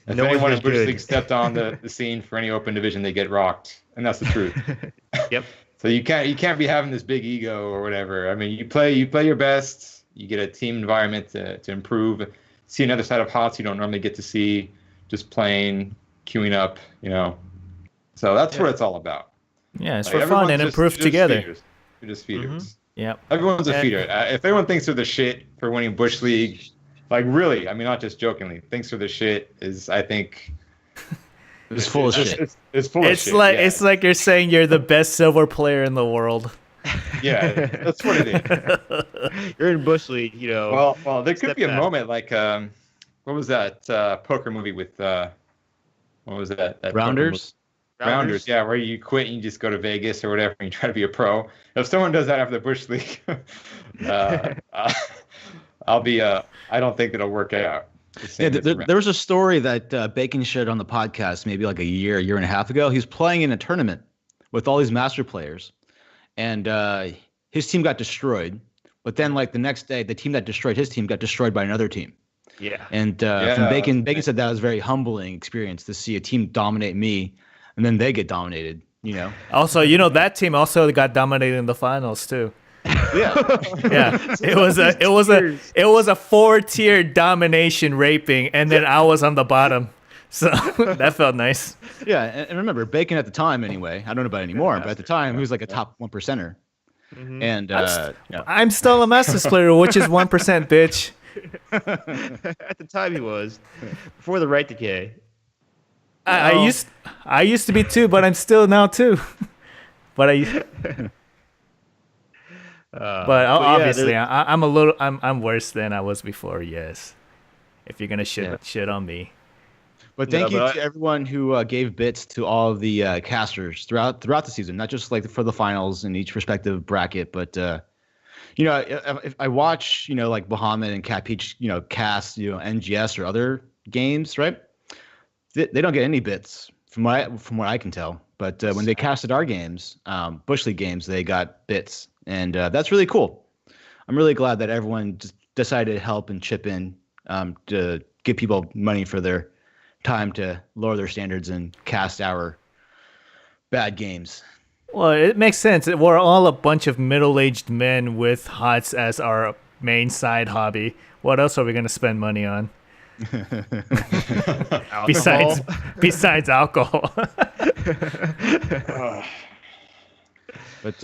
anyone in Bush League stepped on the scene for any open division, they get rocked, and that's the truth. Yep. So you can't be having this big ego or whatever. I mean, you play your best. You get a team environment to improve. See another side of HOTS you don't normally get to see. Just playing, queuing up, So that's what it's all about. Yeah, it's for fun and improve together. We're just feeders. Yeah. Everyone's a feeder. If anyone thinks they're the shit for winning Bush League, like really, I mean, not just jokingly, thinks they're the shit is, I think, it's full of shit. It's full of shit. It's like you're saying you're the best silver player in the world. Yeah, that's what it is. You're in Bush League, Well, there could be a moment like, what was that poker movie with, what was that Rounders? Rounders, yeah, where you quit and you just go to Vegas or whatever and you try to be a pro. If someone does that after the Bush League, I don't think it'll work out. Yeah, there was a story that Bacon shared on the podcast maybe like a year and a half ago. He was playing in a tournament with all these master players, and his team got destroyed. But then, like the next day, the team that destroyed his team got destroyed by another team. Yeah. And from Bacon said that was a very humbling experience to see a team dominate me, and then they get dominated. Also, that team also got dominated in the finals too. Yeah. Yeah. It was a 4-tier domination raping, and then I was on the bottom. So that felt nice. Yeah, and remember, Bacon at the time anyway, I don't know about it anymore, but at the time he was like a top 1%er. Mm-hmm. And I'm still a Masters player, which is 1%, bitch. At the time he was. Before the right decay. I used to be too, but I'm still now too. But obviously, I'm worse than I was before. Yes, if you're gonna shit on me. But thank you to everyone who gave bits to all of the casters throughout the season, not just like for the finals in each respective bracket, but if I watch like Bahamut and Cat Peach cast NGS or other games, right? They don't get any bits from what I can tell. But when they casted our games, Bush League games, they got bits. And that's really cool. I'm really glad that everyone just decided to help and chip in to give people money for their time to lower their standards and cast our bad games. Well, it makes sense. We're all a bunch of middle-aged men with HOTS as our main side hobby. What else are we going to spend money on? besides besides alcohol. But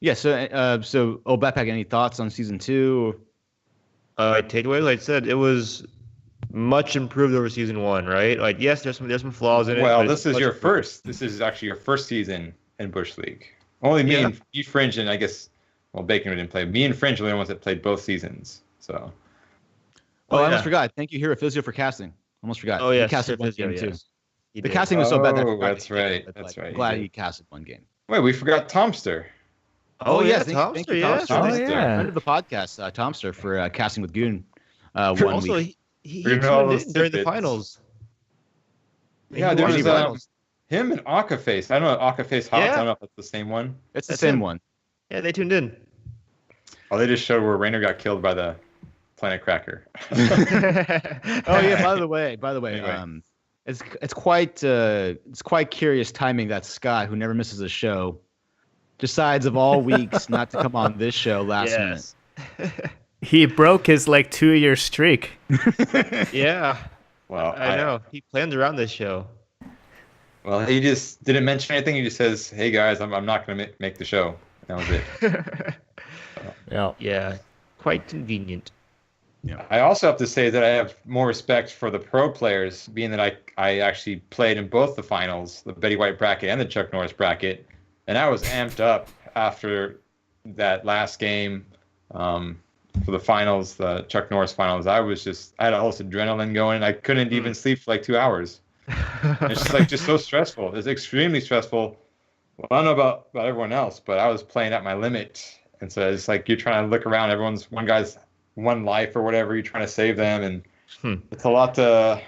yeah. So Backpack, any thoughts on season 2? Takeaways, like I said, it was much improved over season 1, right? Like, yes, there's some flaws in it. Well, but this is much your improved. first. This is actually your first season in Bush League. Only me Yeah. and you, Fringe, and I guess Bacon didn't play. Me and Fringe are the only ones that played both seasons. So Oh, I almost yeah. forgot. Thank you, Hero Physio, for casting. Almost forgot. Oh He yes, casted one Physio, game too. yes. He The did. casting was so bad that I Oh, forgot that's he did it, right. but, That's like, right, he Glad did. he casted one game. wait, we forgot Tomster. Oh yeah, yeah, thank Tomster, you, yes. Tomster. Oh, yeah. Friend of the podcast, Tomster, for casting with Goon one Also, week. he We know all tuned those in during the tidbits. finals. Yeah, He there watched was the finals. him and Akaface. I don't know Akaface Hops. I Yeah. don't know if that's the same one. It's the That's same him. one. Yeah, they tuned in. Oh, they just showed where Rainer got killed by the Planet Cracker. Oh yeah. By the way, Anyway. it's quite curious timing that Scott, who never misses a show, decides of all weeks not to come on this show last Yes. He broke his like 2-year streak. Yeah, Well, I know. He plans around this show. Well, he just didn't mention anything. He just says, "Hey guys, I'm not going to make the show." That was it. Yeah. Yeah, quite convenient. I also have to say that I have more respect for the pro players, being that I actually played in both the finals, the Betty White bracket and the Chuck Norris bracket, and I was amped up after that last game for the finals, the Chuck Norris finals. I had all this adrenaline going. I couldn't even sleep for like 2 hours. It's just so stressful. It's extremely stressful. Well, I don't know about everyone else, but I was playing at my limit, and so it's like you're trying to look around. One guy's one life or whatever. You're trying to save them, and it's a lot to,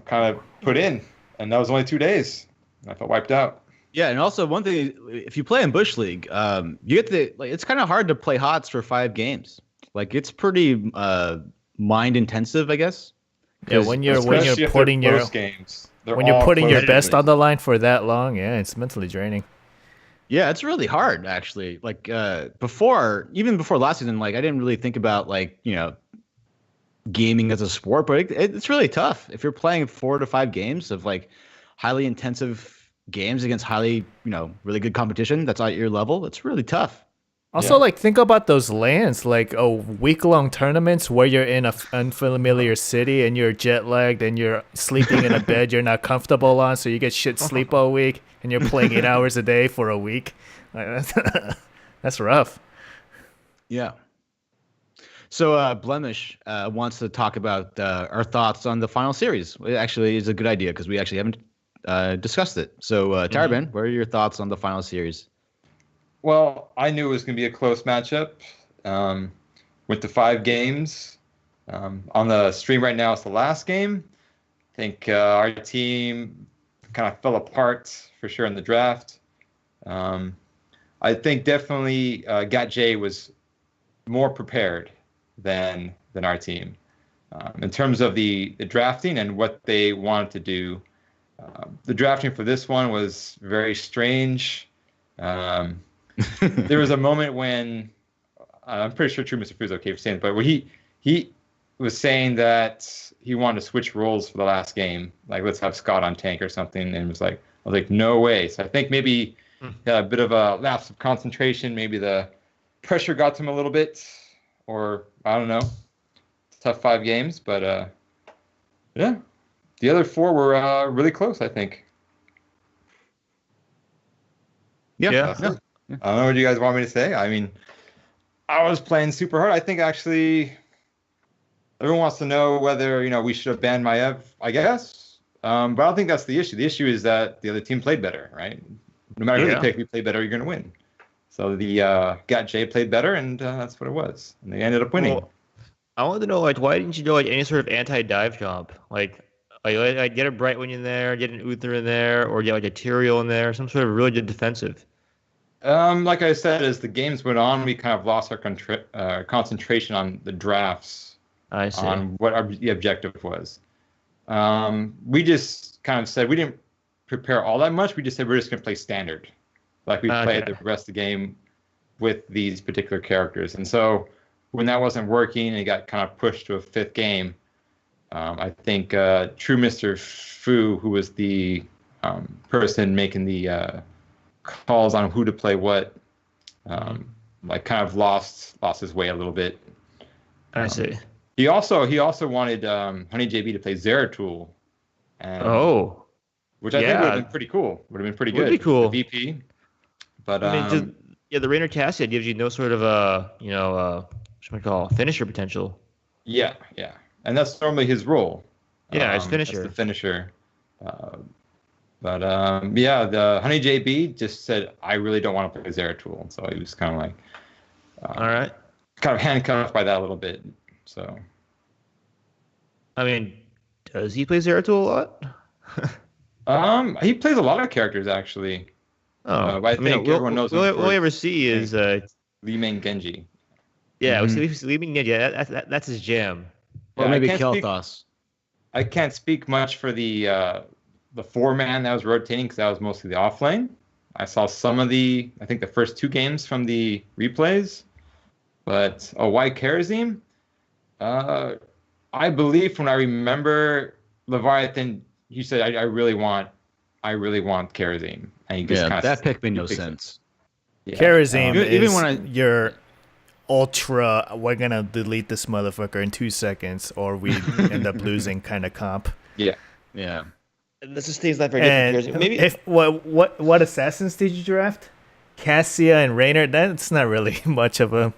kind of put in. And that was only 2 days. I felt wiped out. Yeah, and also one thing, if you play in Bush League, you get it's kind of hard to play HOTS for 5 games. Like, it's pretty mind intensive, I guess. Yeah, when you're Especially if putting they're your close games. They're when you're all putting your close best games. on the line for that long, yeah, it's mentally draining. Yeah, it's really hard, actually. Like, even before last season, like, I didn't really think about, like, gaming as a sport, but it's really tough. If you're playing 4 to 5 games of, like, highly intensive games against highly, really good competition that's at your level, it's really tough. Also, like, think about those lands, like week-long tournaments where you're in an unfamiliar city and you're jet lagged and you're sleeping in a bed you're not comfortable on, so you get shit sleep all week and you're playing 8 hours a day for a week. Like, that's rough. Yeah. So Blemish wants to talk about our thoughts on the final series. It actually is a good idea because we actually haven't discussed it. So Taraban, what are your thoughts on the final series? Well, I knew it was going to be a close matchup. With the 5 games on the stream right now, it's the last game. I think our team kind of fell apart for sure in the draft. I think definitely Gat J was more prepared than our team in terms of the drafting and what they wanted to do. The drafting for this one was very strange. There was a moment when I'm pretty sure True Mr. Fu's okay for saying it, but where he was saying that he wanted to switch roles for the last game, like let's have Scott on tank or something, and it was like, I was like, no way. So I think maybe he had a bit of a lapse of concentration. Maybe the pressure got to him a little bit, or I don't know. It's a tough 5 games, but yeah, the other 4 were really close, I think. Yeah. I don't know what you guys want me to say. I mean, I was playing super hard. I think actually everyone wants to know whether, we should have banned Maev, I guess. But I don't think that's the issue. The issue is that the other team played better, right? No matter who you pick, if you play better, you're going to win. So the Gat J played better, and that's what it was. And they ended up winning. Well, I wanted to know, like, why didn't you do like any sort of anti-dive jump? Like get a Brightwing in there, get an Uther in there, or get like a Tyrael in there, some sort of really good defensive. Like I said, as the games went on, we kind of lost our concentration on the drafts. I see. On what the objective was. We just kind of said we didn't prepare all that much. We just said we're just going to play standard, like we played the rest of the game with these particular characters. And so when that wasn't working and it got kind of pushed to a 5th game, I think True Mr. Fu, who was the person making the calls on who to play what, like kind of lost his way a little bit. I see. He also wanted Honey JB to play Zeratul, and which I think would have been pretty cool. Would have been pretty good. Would be cool. The VP, but I mean, the Rainer Cassia gives you no sort of what should I call finisher potential. yeah, and that's normally his role. Yeah, as finisher. That's the finisher. But yeah, the Honey JB just said, I really don't want to play Zeratul. And so he was kind of like, all right, kind of handcuffed by that a little bit. So, I mean, does he play Zeratul a lot? He plays a lot of characters actually. Oh, I think everyone knows him. All we ever see is Li Meng Genji. Yeah, we see Li Meng Genji. That's his jam. Or Yeah, maybe Kel'Thas. I can't speak much for the 4-man that was rotating because that was mostly the off lane. I saw some of I think the first 2 games from the replays. But why Karazim? I believe from what I remember, Leviathan, he said, I really want Karazim. And he just that pick made no sense. Yeah. Karazim is even when your ultra, we're going to delete this motherfucker in 2 seconds or we end up losing kind of comp. Yeah. This is things that very And different. Maybe if what assassins did you draft? Cassia and Raynor. That's not really much of a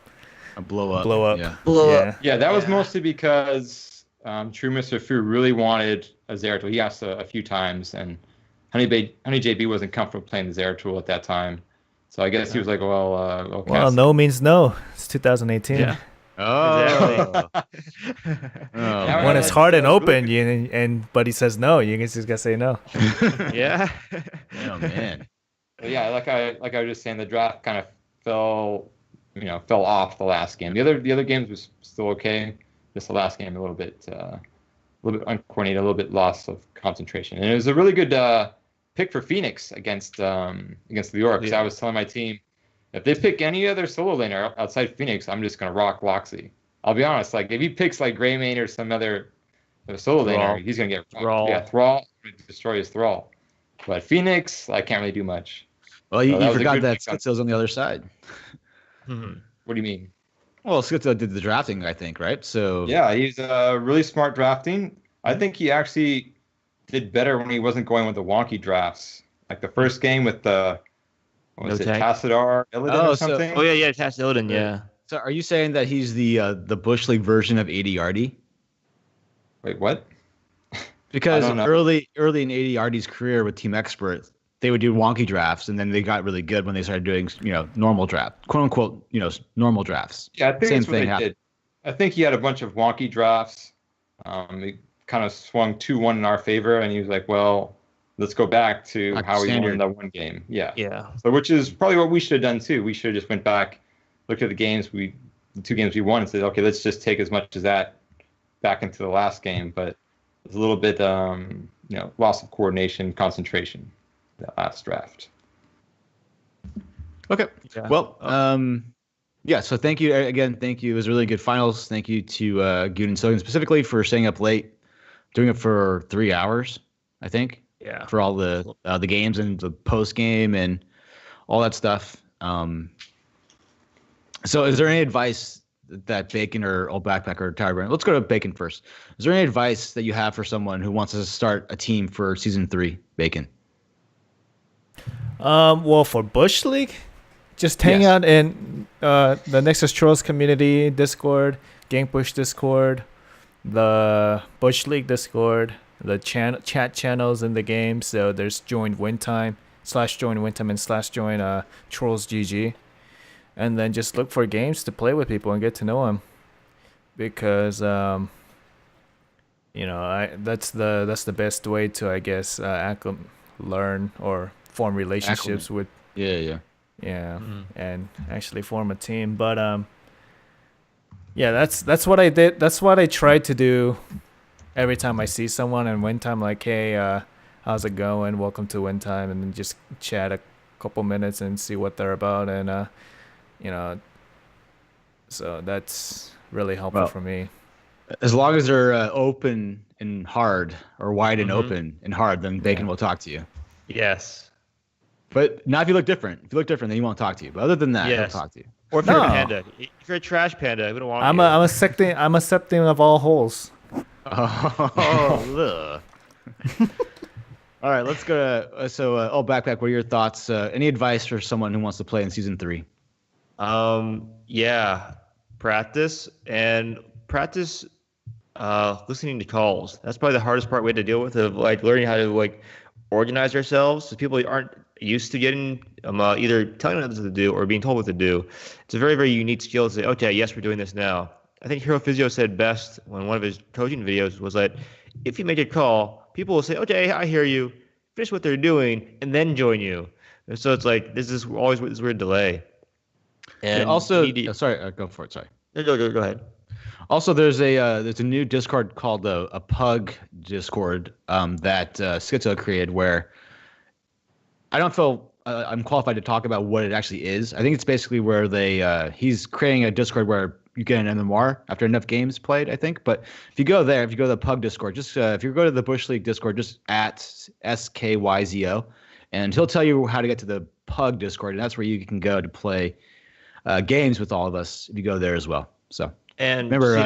blow up. Yeah. Yeah, that was mostly because True Mr. Fu really wanted a Zeratul. He asked a few times, and Honey JB wasn't comfortable playing the Zeratul at that time. So I guess he was like, okay. Well, no means no. It's 2018. Yeah. Oh. When it's hard and open, but he says no, you just gotta say no. yeah. Oh man. But yeah, like I was just saying, the draft kind of fell off the last game. The other games was still okay. Just the last game a little bit uncoordinated, a little bit loss of concentration. And it was a really good pick for Phoenix against the York. Because I was telling my team, if they pick any other solo laner outside Phoenix, I'm just gonna rock Loxy. I'll be honest. Like if he picks like Greymane or some other solo laner, he's gonna get Thrall. Yeah, Thrall, destroy his Thrall. But Phoenix, I can't really do much. Well, you forgot that pick. Skitzo's on the other side. What do you mean? Well, Skitzo did the drafting, I think, right? So Yeah, he's really smart drafting. I think he actually did better when he wasn't going with the wonky drafts. Like the first game with the Tassadar Illidan or something? Tass Illidan, yeah. So are you saying that he's the Bush League version of ADRD? Wait, what? Because early in ADRD's career with Team Expert, they would do wonky drafts, and then they got really good when they started doing, normal draft, quote unquote, normal drafts. Yeah, I think Same that's what they did. I think he had a bunch of wonky drafts. He kind of swung 2-1 in our favor, and he was like, well, let's go back to how we won that one game. Yeah. So which is probably what we should have done too. We should have just went back, looked at the 2 games we won, and said, okay, let's just take as much as that back into the last game. But it's a little bit, loss of coordination, concentration, that last draft. Okay. Yeah. Well, so thank you again. Thank you. It was a really good finals. Thank you to Guden Sogan specifically for staying up late, doing it for 3 hours, I think. Yeah. For all the games and the post game and all that stuff. So is there any advice that Bacon or Old Backpack or Tyburn? Let's go to Bacon first. Is there any advice that you have for someone who wants to start a team for season 3, Bacon? Well, for Bush League, just hang out in the Nexus Trolls community Discord, Gankbush Discord, the Bush League Discord, the chat channels in the game. So there's join Wintime, /join Wintime and /join Trolls GG. And then just look for games to play with people and get to know them. Because that's the best way to, I guess, learn or form relationships with. Yeah. And actually form a team. But that's what I did. That's what I tried to do every time I see someone. And one time, like, hey, how's it going? Welcome to Win Time, and then just chat a couple minutes and see what they're about. And so that's really helpful for me. As long as they're open and hard, or wide and Mhm. open and hard, then Bacon will talk to you. Yes. But not if you look different. If you look different, then he won't talk to you. But other than that, Yes. he'll talk to you. Or if you're a No. panda. If you're a trash panda, we don't want I'm you. I'm accepting of all holes. Oh, ugh. All right, let's go to Backpack. What are your thoughts? Any advice for someone who wants to play in season 3? Yeah. Practice listening to calls. That's probably the hardest part we had to deal with, of like learning how to like organize ourselves. So people aren't used to getting either telling others what to do or being told what to do. It's a very, very unique skill to say, okay, yes, we're doing this now. I think Hero Physio said best when one of his coaching videos was that if you make a call, people will say, okay, I hear you, finish what they're doing, and then join you. And so it's like this is always this weird delay. And also, go go for it. Sorry. Go ahead. Also, there's a new Discord called a Pug Discord that Schizo created, where I don't feel I'm qualified to talk about what it actually is. I think it's basically where he's creating a Discord where you get an MMR after enough games played, I think. But if you go to the Pug Discord, just if you go to the Bush League Discord, just at SKYZO, and he'll tell you how to get to the Pug Discord, and that's where you can go to play games with all of us if you go there as well. So And remember the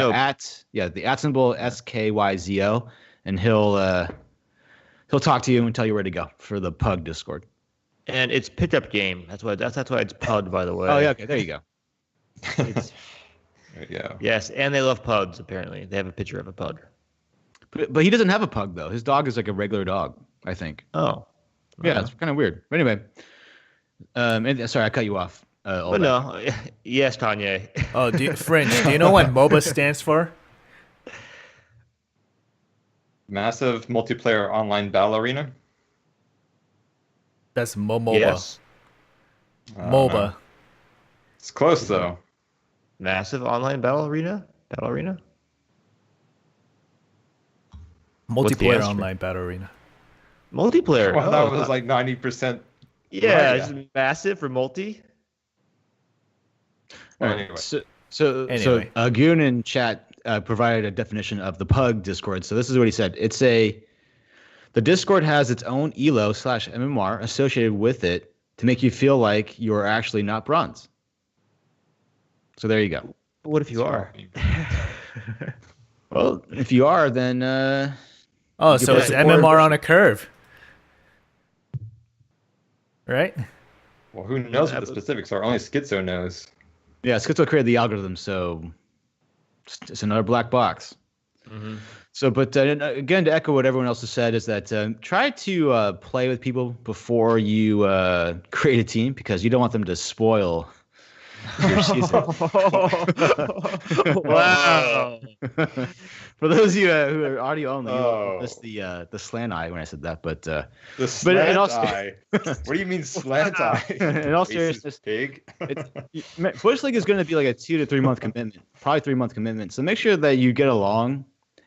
the @ symbol SKYZO, and he'll talk to you and tell you where to go for the Pug Discord. and it's pickup game. That's why it's PUD, by the way. Oh yeah, okay, there you go. It's, There you go. yes, and they love PUDs. Apparently, they have a picture of a PUD. But he doesn't have a pug though. His dog is like a regular dog, I think. Oh, Yeah, it's kind of weird. But anyway, sorry, I cut you off. But no, yes, Kanye. Oh, Fringe, do you know what MOBA stands for? Massive multiplayer online battle arena. That's MOBA. Yes, MOBA. It's close though. massive online battle arena. the Multiplayer answer? online battle arena. Multiplayer. Well, that Oh, was like 90%. yeah, right, it's massive for multi. All right. Anyway. So Anyway. Goon in chat provided a definition of the Pug Discord. So this is what he said. The Discord has its own elo/MMR associated with it to make you feel like you're actually not bronze. So there you go. But what if you are? Well, if you are, then Oh, You so play it's support MMR versus- on a curve. Right? Well, who knows what the specifics are? Only Schizo knows. yeah, Schizo created the algorithm, so it's another black box. Mhm. So, but again, to echo what everyone else has said, is that try to play with people before you create a team, because you don't want them to spoil your season. Wow. For those of you who are audio only, Oh. you'll miss the slant eye when I said that. But The But in slant all- eye. What do you mean slant eye? in all Racist seriousness, pig. Bush League is going to be like a 2 to 3 month commitment, probably 3 month commitment. So make sure that you get along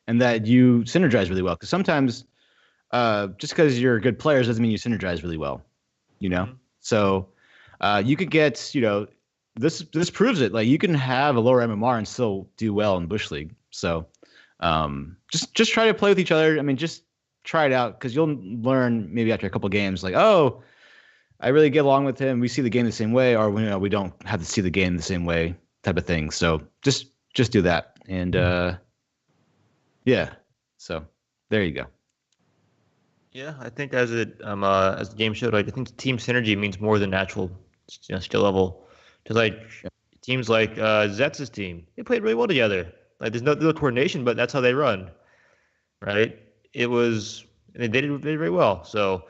and that you synergize really well. Because sometimes just because you're good players doesn't mean you synergize really well, you know? Mhm. So you could get, this proves it. Like you can have a lower MMR and still do well in Bush League. So just try to play with each other. I mean, just try it out, because you'll learn maybe after a couple games, like, oh, I really get along with him. We see the game the same way, or we don't have to see the game the same way, type of thing. So just do that, and yeah. So there you go. Yeah, I think as the game showed, like I think team synergy means more than natural skill level. Because like teams like Zetz's team, they played really well together. Like there's no coordination, but that's how they run, right? They did very well. So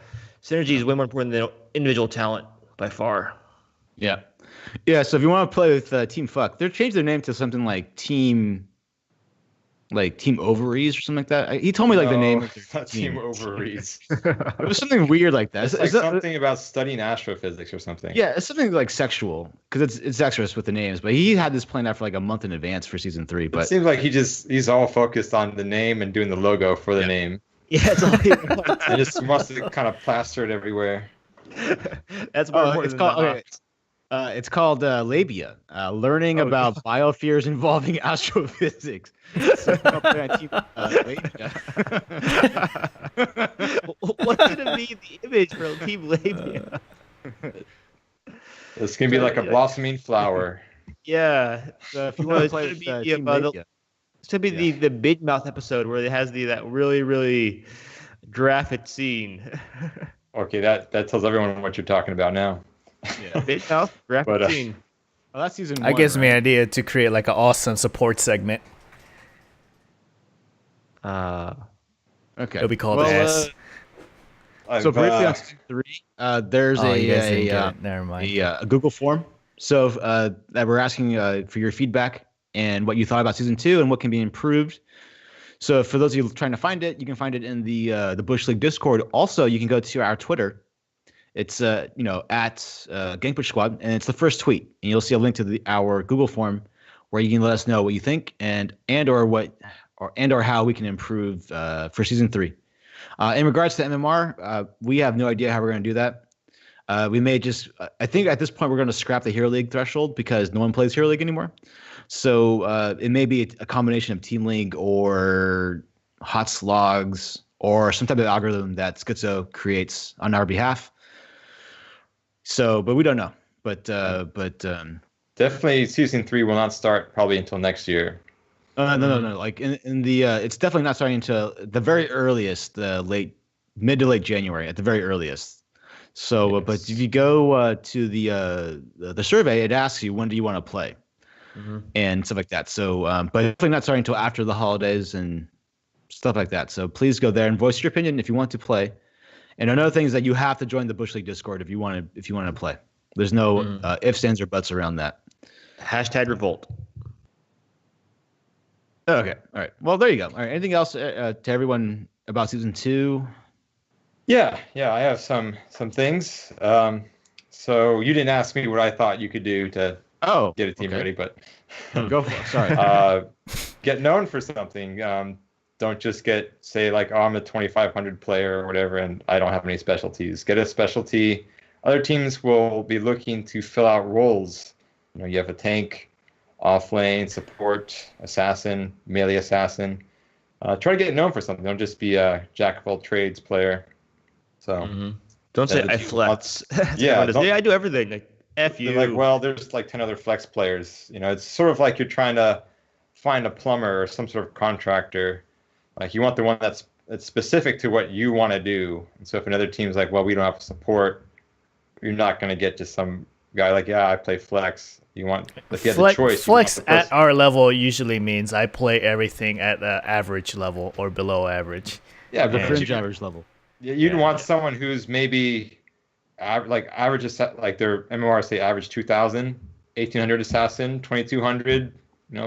synergy is way more important than individual talent by far. Yeah. So if you want to play with Team Fuck, they've changed their name to something like Team Ovaries or something like that. He told me the name of their It's not Team Ovaries. It was something weird like that. It's Is like that- something about studying astrophysics or something. Yeah, it's something like sexual, because it's sexuous with the names. But he had this planned out for like a month in advance for season 3. It But seems like he's all focused on the name and doing the logo for the name. Yeah, it's all he wants. And just wants to kind of plaster it everywhere. That's more important it's than called the okay. It's called Labia, learning about biospheres involving astrophysics. So you can play on Team Labia. What's gonna be the image for Team Labia? It's gonna be like a blossoming flower. Yeah. So if you want to It's play gonna with be Team Labia, it's gonna be the big mouth episode where it has that really graphic scene. Okay, that tells everyone what you're talking about now. yeah. Big mouth graphic But, scene. Well, that's season I one, gives me an right? idea to create like an awesome support segment. Okay. It'll be called well, S. So briefly on season 3, there's Oh, you guys didn't get it. Never mind. a Google form. So that we're asking for your feedback and what you thought about season 2 and what can be improved. So for those of you trying to find it, you can find it in the Bush League Discord. Also, you can go to our Twitter. It's at Gankbush Squad, and it's the first tweet, and you'll see a link to our Google form where you can let us know what you think and or how we can improve for season 3. In regards to MMR, we have no idea how we're going to do that. We may just, I think at this point we're going to scrap the Hero League threshold because no one plays Hero League anymore. So it may be a combination of Team League or hot slogs or some type of algorithm that Schizo creates on our behalf. So, but we don't know. But definitely season 3 will not start probably until next year. No. Like in the it's definitely not starting until the very earliest, mid to late January at the very earliest. So, but if you go to the survey, it asks you when do you want to play, and stuff like that. So, but definitely not starting until after the holidays and stuff like that. So please go there and voice your opinion if you want to play. And another thing is that you have to join the Bush League Discord if you want to play. There's no ifs, ands, or buts around that. Hashtag revolt. Okay. All right. Well, there you go. All right. Anything else to everyone about season 2? Yeah, I have some things. So you didn't ask me what I thought you could do to get a team ready, but go for it. Sorry. Get known for something. Don't just say like, oh, I'm a 2,500 player or whatever, and I don't have any specialties. Get a specialty. Other teams will be looking to fill out roles. You have a tank, off lane, support, assassin, melee assassin. Try to get known for something. Don't just be a jack of all trades player. So don't say I flex. Yeah, I do everything. Like F you. Like, well, there's like 10 other flex players. It's sort of like you're trying to find a plumber or some sort of contractor. Like you want the one that's specific to what you want to do. And so if another team's like, well, we don't have support, you're not going to get to some guy like, yeah, I play flex. You want, if you have the choice. Flex at our level usually means I play everything at the average level or below average. Yeah, the fringe average level. You'd want someone who's maybe average, like their MMR say average 2,000, 1,800 assassin, 2,200,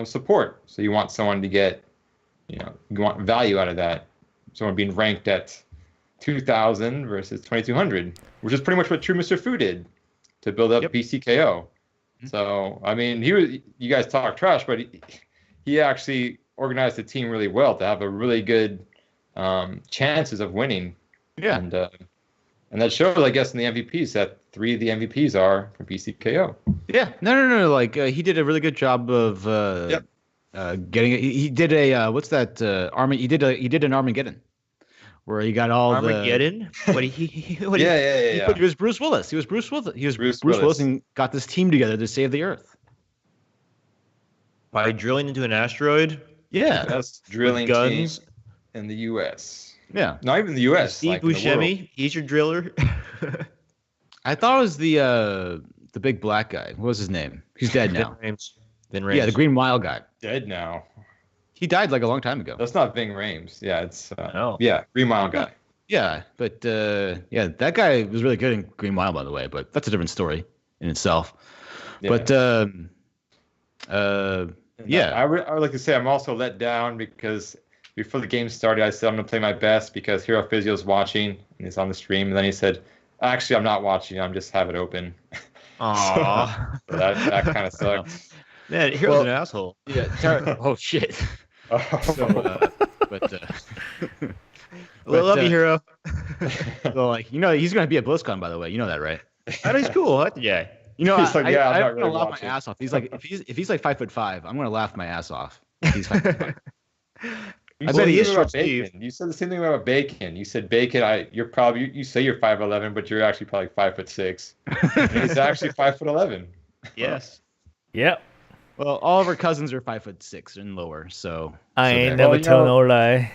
support. So you want someone to get, you want value out of that. Someone being ranked at 2,000 versus 2,200, which is pretty much what True Mr. Fu did to build up BCKO. So, I mean, you guys talk trash, but he actually organized the team really well to have a really good chances of winning. Yeah. And that shows, I guess, in the MVPs that 3 of the MVPs are from BCKO. Yeah. No. Like he did a really good job of getting it. He did a what's that army? He did an Armageddon where he got all Armageddon. He was Bruce Willis. He was Bruce Willis and got this team together to save the Earth by drilling into an asteroid. Yeah, best drilling guns team in the U.S. Yeah, not even the U.S. Steve Buscemi, he's your driller. I thought it was the big black guy. What was his name? He's dead now. Vin Rames. Yeah, the Green Mile guy. Dead now. He died like a long time ago. That's not Ving Rhames. Yeah, it's no. Yeah, Green Mile guy. Yeah, but that guy was really good in Green Mile, by the way. But that's a different story in itself. Yeah. But I would like to say I'm also let down because before the game started, I said I'm gonna play my best because Hero Physio's watching and he's on the stream. And then he said, "Actually, I'm not watching. I'm just have it open." Aww. So that kind of sucks. Man, Hero's an asshole. Yeah. Oh shit. So, love you, Hero. So, like, he's gonna be at BlizzCon, by the way. You know that, right? That is cool. Yeah. You know, He's like, yeah, I'm I'm not gonna really laugh watching. my ass off. He's like, if he's like 5'5", I'm gonna laugh my ass off. If he's 5'5". You I said bet he the is same short about Bacon. You said the same thing about Bacon. You said Bacon. You're probably you say you're 5'11", but you're actually probably 5'6". He's actually 5'11". Yes. Yep. Well, all of our cousins are 5'6" and lower, so I so ain't there. never Well, tell no lie.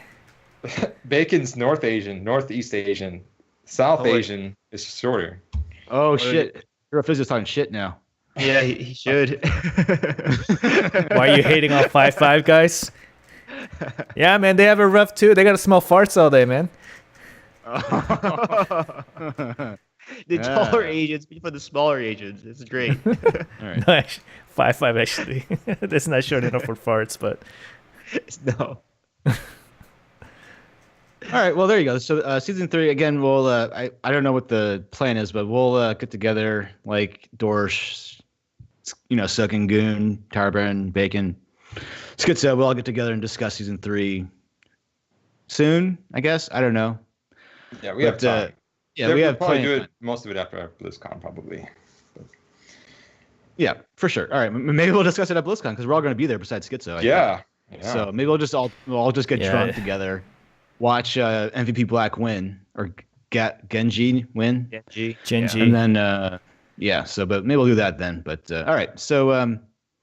Bacon's North Asian, Northeast Asian, South Oh, wait. Asian is shorter. Oh What are shit! Your physicist talking shit now. Yeah, he should. Why are you hating on 5'5" guys? Yeah, man, they have it rough too. They gotta smell farts all day, man. The taller Asians for the smaller Asians. It's great. All right. No, 5'5" actually. That's not short enough for farts, but No. All right. Well, there you go. So season 3 again. We'll I don't know what the plan is, but we'll get together like Dorsch, Sucking Goon, Tarburn, Bacon, Schizo. We'll all get together and discuss season 3 soon. I guess. I don't know. Yeah, we have time. Yeah, we we have probably plenty do of it time. most of it after BlizzCon, probably. Yeah, for sure. All right. Maybe we'll discuss it at BlizzCon because we're all going to be there besides Schizo. I think. Yeah. So maybe we'll all just get Yeah. drunk together, watch MVP Black win or Genji win, Genji. and then but maybe we'll do that then. But all right, so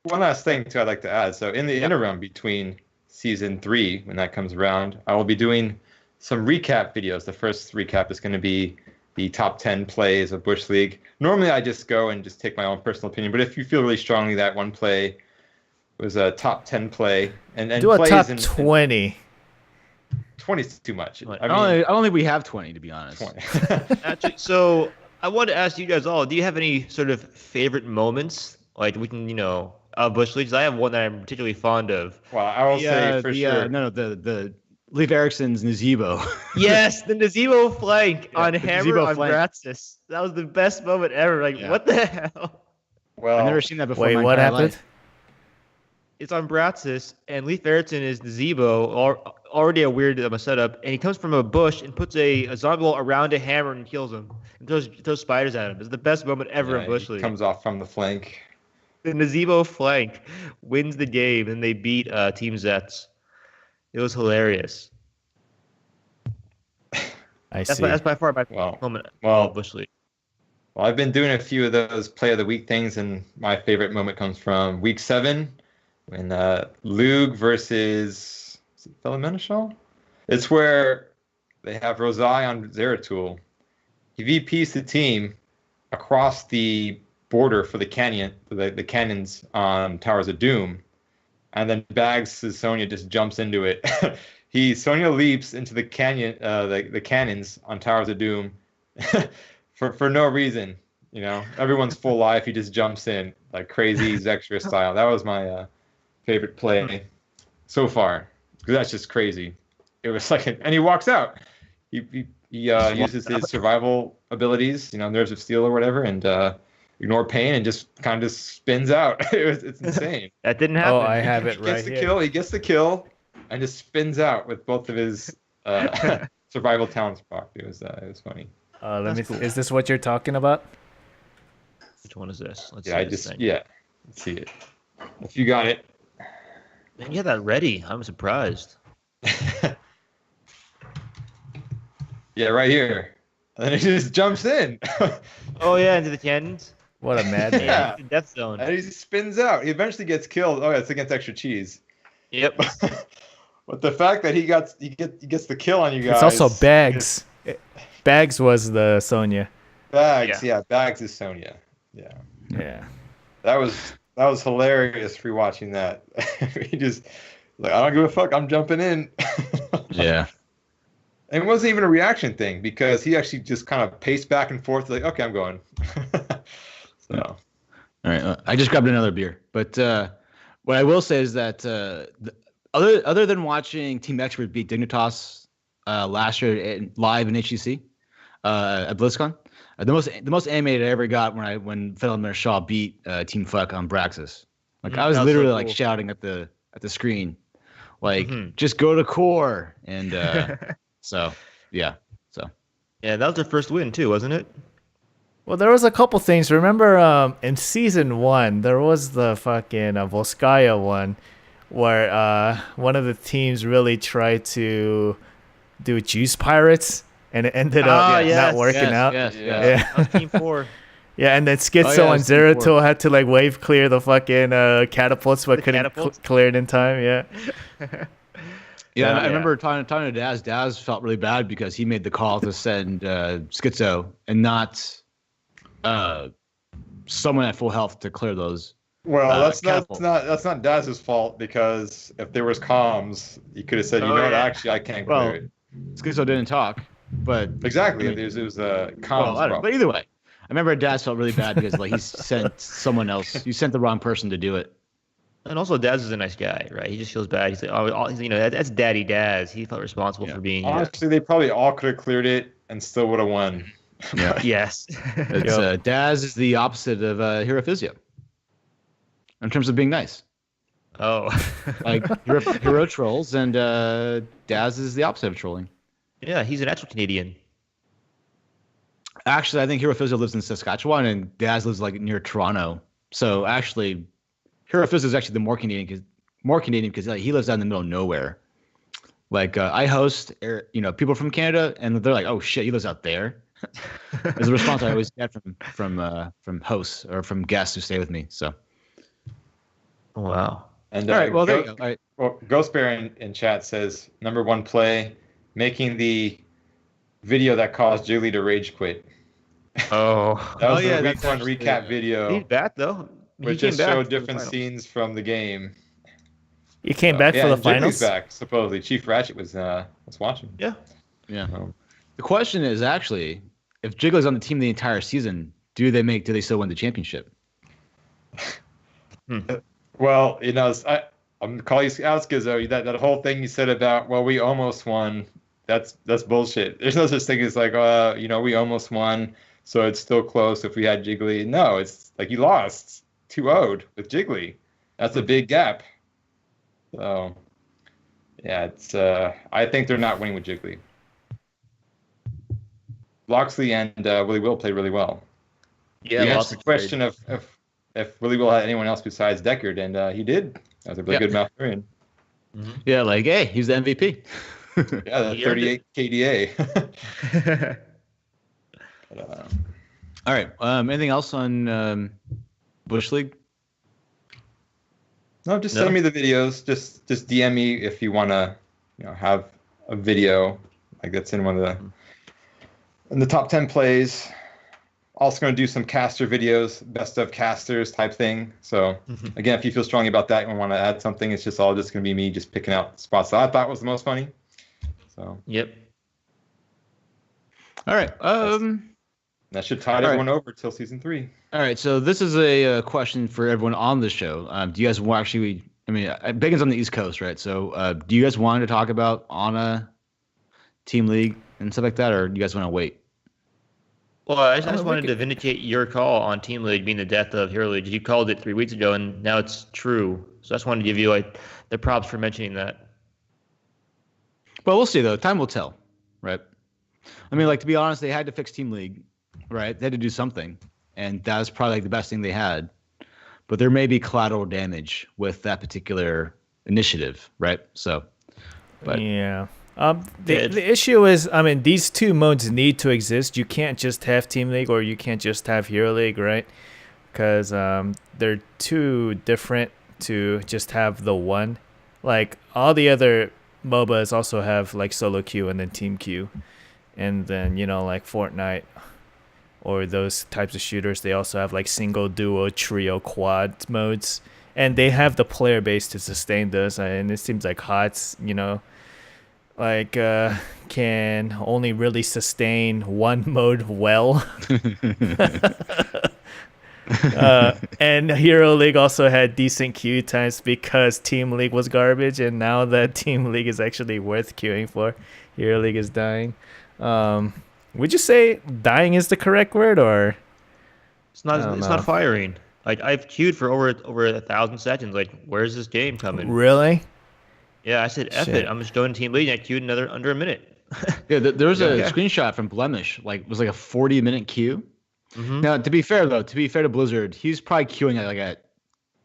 One last thing too, I'd like to add. So in the interim between season 3, when that comes around, I will be doing some recap videos. The first recap is going to be the top 10 plays of Bush League. Normally, I just go and just take my own personal opinion. But if you feel really strongly that one play was a top 10 play, and do a plays top in 20. 20 is too much. What? I I don't think we have 20 to be honest. 20. Actually, so I wanted to ask you guys all, do you have any sort of favorite moments? Like we can, Bush Leagues. I have one that I'm particularly fond of. Well, I will say for sure. The Leif Erikson's Nazebo. Yes, the Nazebo flank on the Hammer Nazebo on flank. Bratsis. That was the best moment ever. Like, Yeah. what the hell? Well, I've never seen that before. Wait, in my what entire happened? life. It's on Bratsis, and Leif Erikson is Nazebo, already a weird setup, and he comes from a bush and puts a zombie ball around a hammer and kills him, and throws spiders at him. It's the best moment ever in Bush he League. comes off from the flank. The Nazebo flank wins the game, and they beat Team Zets. It was hilarious. I That's see. by, that's by far my Well, moment well, of Bush League. Well, I've been doing a few of those play of the week things, and my favorite moment comes from week 7 when Lug versus Felimenishal. It's where they have Rosai on Zeratul. He VPs the team across the border for the canyon, the cannons on Towers of Doom, and then Bags' Sonya just jumps into it. Sonya leaps into the canyon, the cannons on Towers of Doom. For no reason, everyone's full life. He just jumps in like crazy Zextra style. That was my favorite play so far because that's just crazy. It was like, and he walks out. He uses his survival abilities, Nerves of Steel or whatever, and ignore pain and just kind of spins out. It's insane. That didn't happen. Oh, I have it He gets right the here. kill. He gets the kill and just spins out with both of his survival talents proc. It was funny. Let me. That's cool. Is this what you're talking about? Which one is this? Let's Yeah, see this thing. let's see it. If you got it. Man, you had that ready. I'm surprised. Yeah, right here. And then he just jumps in. Oh yeah, into the cannons. What a madman. Yeah. The death zone. And he spins out. He eventually gets killed. Oh, yeah, it's against extra cheese. Yep. But the fact that he gets the kill on you guys. It's also Bags. Bags was the Sonya. Bags. Yeah, Bags is Sonya. Yeah. Yeah. That was hilarious rewatching that. He just like, I don't give a fuck. I'm jumping in. Yeah. And it wasn't even a reaction thing because he actually just kind of paced back and forth like, okay, I'm going. So. All right. I just grabbed another beer, but what I will say is that other than watching Team Expert beat Dignitas last year live in HCC at BlizzCon, the most animated I ever got when Fenelon Shaw beat Team Fuck on Braxis. Like I was That was so literally cool. like shouting at the screen, like just go to core and so yeah. Yeah, that was their first win too, wasn't it? Well, there was a couple things. Remember, in season 1, there was the fucking Volskaya one, where one of the teams really tried to do Juice Pirates, and it ended up not working out. Yes. Yeah. That was Team 4. Yeah, and then Schizo Oh, yeah, and it's Team Zeratul 4. had to like wave clear the fucking catapults, but The couldn't catapults? clear it in time. Yeah. Yeah, I Yeah. remember talking to Daz. Daz felt really bad because he made the call to send Schizo and not someone at full health to clear those. Well, that's catapult. not Daz's fault, because if there was comms, he could have said, you Oh, know what, yeah. actually I can't Well, clear it. Schizo didn't talk, but Exactly. I mean, It was a comms well, I don't know. problem. But either way, I remember Daz felt really bad because like he sent someone else. He sent the wrong person to do it. And also, Daz is a nice guy, right? He just feels bad. He's like, that's Daddy Daz. He felt responsible for being here. Honestly, they probably all could have cleared it and still would have won. Yeah. Yes. It's Daz is the opposite of Hero Physio in terms of being nice. Oh. Like hero trolls, and Daz is the opposite of trolling. Yeah, he's an actual Canadian. Actually, I think Hero Physio lives in Saskatchewan, and Daz lives like near Toronto. So actually, Hero Physio is actually the more Canadian because like, he lives out in the middle of nowhere. Like I host, people from Canada, and they're like, "Oh shit, he lives out there." Is the response I always get from hosts or from guests who stay with me. So. Oh, wow. And All right. Well, there you go. All right. Well, Ghost Bear in chat says number 1 play, making the video that caused Jiggly to rage quit. Oh. That was yeah, the week that's 1 actually, recap video, He's back, though. He which came just back showed for the different finals. scenes from the game. You came back Yeah, for the and Jiggly's finals. back. Supposedly, Chief Ratchet was watching. Yeah. Yeah. Oh. The question is actually, if Jiggly's on the team the entire season, do they still win the championship? Well, I'm calling you out, Skizzo. That whole thing you said about, well, we almost won. That's bullshit. There's no such thing as like, we almost won, so it's still close if we had Jiggly. No, it's like you lost 2-0 with Jiggly. That's a big gap. So, yeah, it's. I think they're not winning with Jiggly. Loxley and Willie Will played really well. Yeah, We lots asked the of question of if Willie Will had anyone else besides Deckard, and he did. That was a really good Malfurion. Yeah, like, hey, he's the MVP. Yeah, the He earned 38 KDA. trade. But, All right. Anything else on Bush League? no, just send me the videos. Just DM me if you want to, have a video like that's in one of the top 10 plays. Also going to do some caster videos, best of casters type thing. So again, if you feel strongly about that and want to add something, it's just all just going to be me just picking out spots that I thought was the most funny. So Yep. All right. that should tide everyone over till season 3. All right. So this is a question for everyone on the show. Do you guys want actually? I mean, Bacon's on the East Coast, right? So do you guys want to talk about Anna, Team League, and stuff like that, or do you guys want to wait? Well, I just wanted to vindicate your call on Team League being the death of Hero League. You called it 3 weeks ago, and now it's true. So I just wanted to give you the props for mentioning that. Well, we'll see though. Time will tell, right? I mean, to be honest, they had to fix Team League, right? They had to do something, and that was probably the best thing they had. But there may be collateral damage with that particular initiative, right? So, but Yeah. The issue is, I mean, these two modes need to exist. You can't just have Team League or you can't just have Hero League, right? Because they're too different to just have the one. Like, all the other MOBAs also have, like, solo queue and then team queue. And then, like Fortnite or those types of shooters, they also have, like, single, duo, trio, quad modes. And they have the player base to sustain those. And it seems like HOTS, can only really sustain one mode well. And Hero League also had decent queue times because Team League was garbage, and now that Team League is actually worth queuing for, Hero League is dying. Would you say dying is the correct word, or It's not. It's not firing. Like, I've queued for over 1,000 seconds. Like, where's this game coming? really? Yeah, I said F Shit. it. I'm just going Team League, and I queued under a minute. yeah, there was a Yeah. screenshot from Blemish. It was like a 40-minute queue, Mhm. Now, to be fair to Blizzard, he's probably queuing at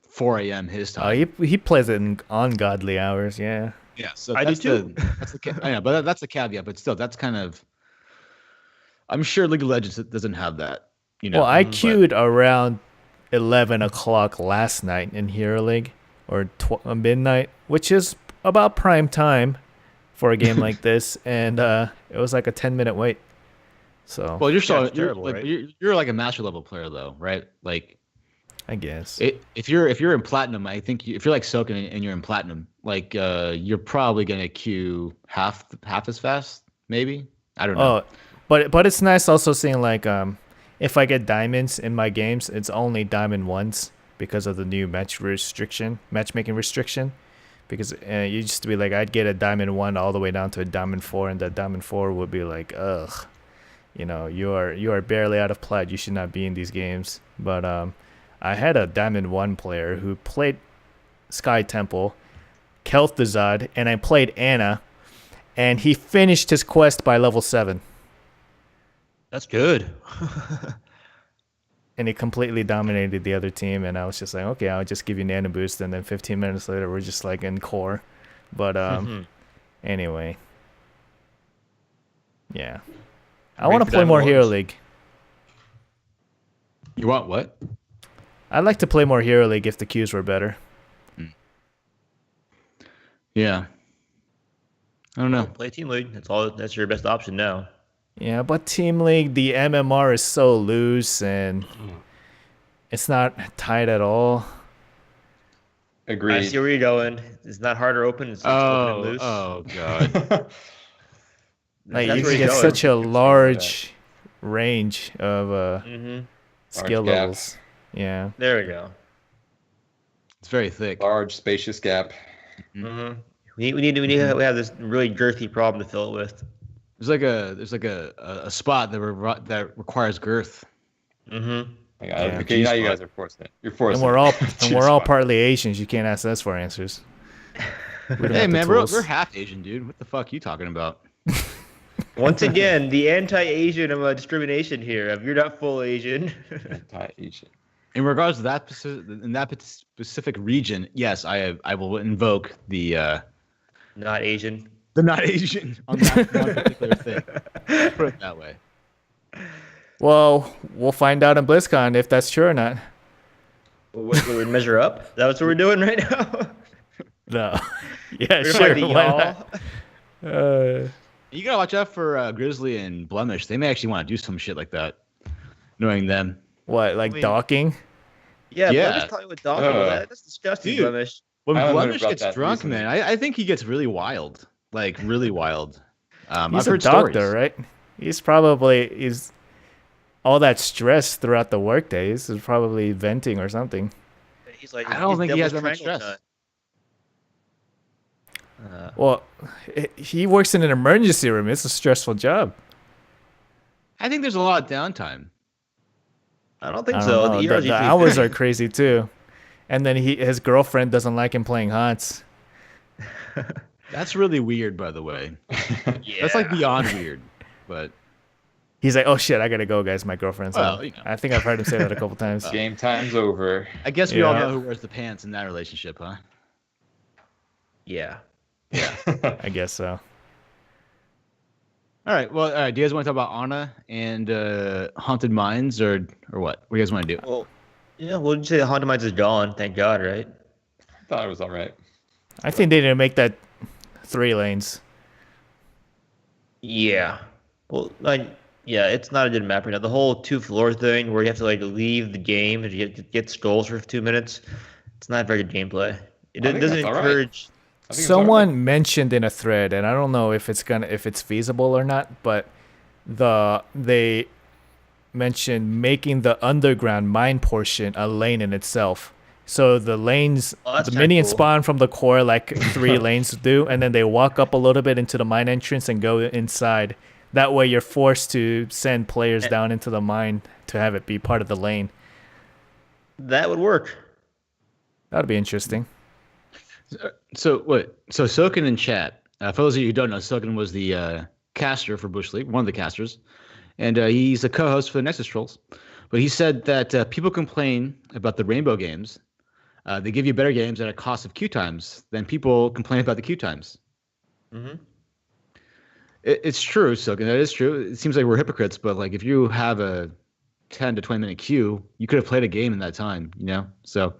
4 a.m. his Oh, time. he plays it in ungodly hours. Yeah. Yeah, so I do that's too. I know, but that's the caveat. But still, that's kind of. I'm sure League of Legends doesn't have that. Well, I but- queued around 11 o'clock last night in Hero League, or midnight, which is about prime time for a game like this, and it was like a 10-minute wait. So Well, it's terrible, like, right? you're like a master level player though, right? Like I guess. if you're in platinum, I think if you're like Soken and you're in platinum, like you're probably gonna queue half as fast, maybe. I don't know. Oh, but it's nice also seeing like if I get diamonds in my games, it's only diamond ones because of the new matchmaking restriction. Because it used to be like I'd get a diamond 1 all the way down to a diamond 4, and that diamond 4 would be like, ugh, you are barely out of plat. You should not be in these games. But I had a diamond 1 player who played Sky Temple, Kel'Thuzad, and I played Anna, and he finished his quest by level 7. That's good. And he completely dominated the other team, and I was just like, okay, I'll just give you nano boost, and then 15 minutes later we're just like in core. But anyway, yeah, I want to for play more Diamond Hero Ones? League. You want what? I'd like to play more Hero League if the queues were better. Yeah. I don't know. Play Team League. That's your best option now. Yeah, but Team League, the MMR is so loose and it's not tight at all. I Agreed. see where you're going. It's not hard or open. It's open and loose. Oh god. Like That's you where can you're get going. such a large range of Mm-hmm. skill Large levels. Yeah. There we go. It's very thick. Large, spacious gap. Mm-hmm. We have this really girthy problem to fill it with. There's like a spot that requires girth. Mm-hmm. Okay, G now you spot. guys are forcing it. You're forcing And it. we're all partly Asians. You can't ask us for answers. We don't Hey have the man, we're tools. half Asian, dude. What the fuck are you talking about? Once again, the anti-Asian discrimination here. If you're not full Asian, Anti-Asian. In regards to that specific region, yes, I will invoke the not Asian. not Asian on that one particular thing. Put it that way. Well, we'll find out in BlizzCon if that's true or not. What, we measure up? That's what we're doing right now. No. Yeah, We're gonna sure. find the Why y'all. not? You gotta watch out for Grizzly and Blemish. They may actually want to do some shit like that, knowing them. What, like I mean- docking? Yeah, Yeah. Blemish talking with dog about that. That's disgusting, Dude. Blemish. When I haven't heard Blemish about gets that drunk, recently. man, I think he gets really wild, like really wild. He's I've a heard doctor, stories. right? He's all that stress throughout the workday. He's probably venting or something. He's like, I don't he's think he has that Devil's much Triangle stress. nut. Well, he works in an emergency room. It's a stressful job. I think there's a lot of downtime. I don't think I so. don't know. The The ER's usually hours pretty- are crazy too. And then his girlfriend doesn't like him playing HOTS. That's really weird, by the way. Yeah. That's like beyond weird. But He's like, oh shit, I gotta go, guys. My girlfriend's Well, on. you know. I think I've heard him say that a couple times. Game time's over. I guess we all Yeah. know who wears the pants in that relationship, huh? Yeah. I guess so. All right. Well, all right. Do you guys want to talk about Anna and Haunted Mines, or what? What do you guys want to do? Well, yeah. Well, you say the Haunted Mines is gone. Thank God, right? Thought it was all right. I think they didn't make that 3 lanes. Yeah. Well, like, yeah, it's not a good map right now. The whole 2-floor thing where you have to like leave the game and you have to get skulls for 2 minutes. It's not very good gameplay. It I think doesn't that's all right. encourage. I think it's all right. Someone mentioned in a thread, and I don't know if it's feasible or not, but they mentioned making the underground mine portion a lane in itself. So the lanes, Oh, that's the kinda minions cool. spawn from the core like 3 lanes do, and then they walk up a little bit into the mine entrance and go inside. That way, you're forced to send players down into the mine to have it be part of the lane. That would work. That'd be interesting. So what? So Soken in chat. For those of you who don't know, Soken was the caster for Bush League, one of the casters, and he's a co-host for the Nexus Trolls. But he said that people complain about the rainbow games. They give you better games at a cost of queue times than people complain about the queue times. Mm-hmm. It's true, Silken. That is true. It seems like we're hypocrites, but like if you have a 10 to 20-minute queue, you could have played a game in that time, you know? So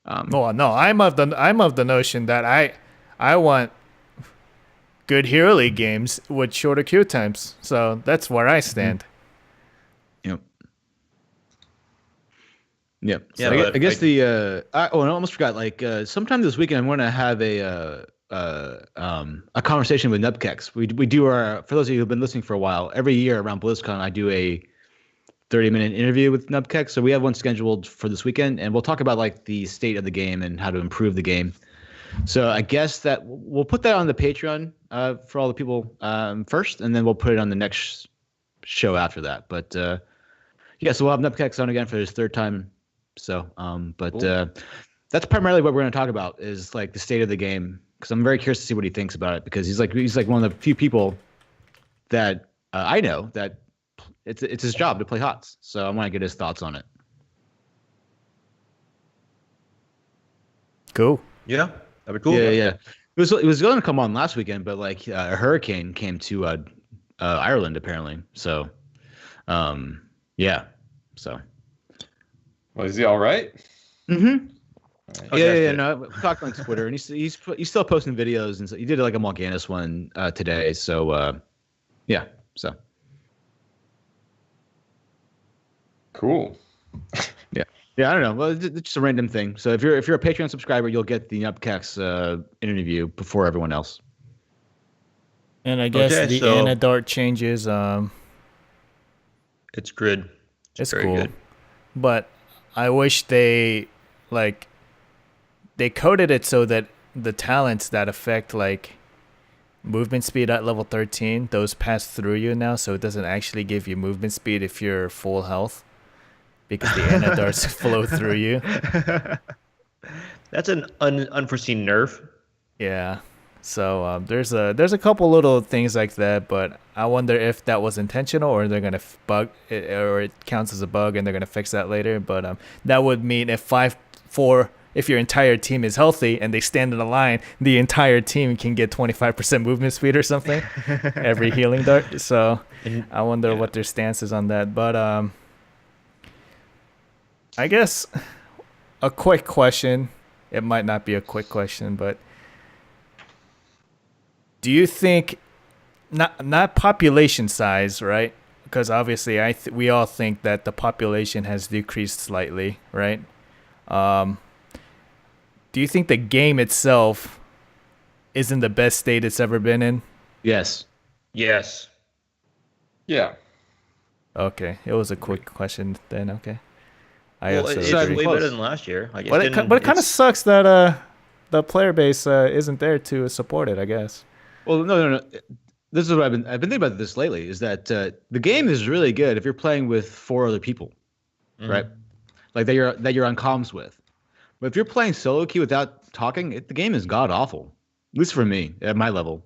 No, I'm of the notion that I want good Hero League games with shorter queue times. So that's where I stand. Yep. Yep. Yeah, So but I guess and I almost forgot. Like sometime this weekend, I'm going to have a conversation with Nubkex. We do our, for those of you who've been listening for a while, every year around BlizzCon, I do a 30-minute interview with Nubkex. So we have one scheduled for this weekend, and we'll talk about like the state of the game and how to improve the game. So I guess that we'll put that on the Patreon for all the people first, and then we'll put it on the next show after that. But yeah, so we'll have Nubkex on again for his third time. So, cool. That's primarily what we're going to talk about is like the state of the game, because I'm very curious to see what he thinks about it, because he's like one of the few people that I know that it's his job to play HOTS. So I want to get his thoughts on it. Cool. Yeah, that'd be cool. Yeah. It was going to come on last weekend, but like a hurricane came to Ireland apparently. So, yeah. So. Well, is he all right? Mm-hmm. Right. Yeah. No, we talked on Twitter, and he's still posting videos, and so he did like a Mal'Ganis one today. So, yeah. So. Cool. Yeah, I don't know. Well, it's just a random thing. So if you're a Patreon subscriber, you'll get the Nubkex interview before everyone else. And I guess the Anadart changes. It's good. It's very cool, good. But I wish they coded it so that the talents that affect like movement speed at level 13, those pass through you now, so it doesn't actually give you movement speed if you're full health, because the Anadarts flow through you. That's an unforeseen nerf. Yeah. So there's a couple little things like that, but I wonder if that was intentional or they're gonna bug it, or it counts as a bug and they're gonna fix that later. But that would mean if if your entire team is healthy and they stand in a line, the entire team can get 25% movement speed or something every healing dart. So I wonder what their stance is on that. But I guess a quick question. It might not be a quick question, but do you think not population size, right? Because obviously we all think that the population has decreased slightly, right? Do you think the game itself is in the best state it's ever been in? Yes. Yes. Yeah. Okay, it was a quick question then. Okay. It's way better than last year. Like, but it kind of sucks that the player base isn't there to support it, I guess. Well, no. This is what I've been thinking about this lately. Is that the game is really good if you're playing with 4 other people, right? Like that you're on comms with. But if you're playing solo queue without talking, the game is god awful. At least for me, at my level.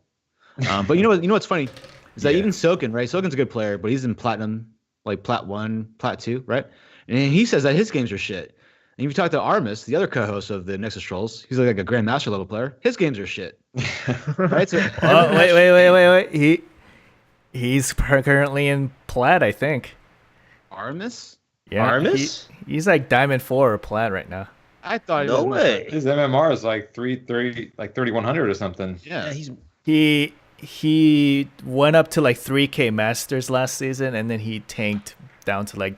But you know what's funny is that even Soken, right? Soken's a good player, but he's in platinum, like plat 1, plat 2, right? And he says that his games are shit. And if you talk to Armis, the other co-host of the Nexus Trolls, he's like a Grandmaster level player. His games are shit. Right? So wait. He's currently in plat, I think. Armis? Yeah. Armis? He's like Diamond 4 or plat right now. I thought no way. His MMR is like 3,100 or something. Yeah, he went up to like 3K Masters last season, and then he tanked down to like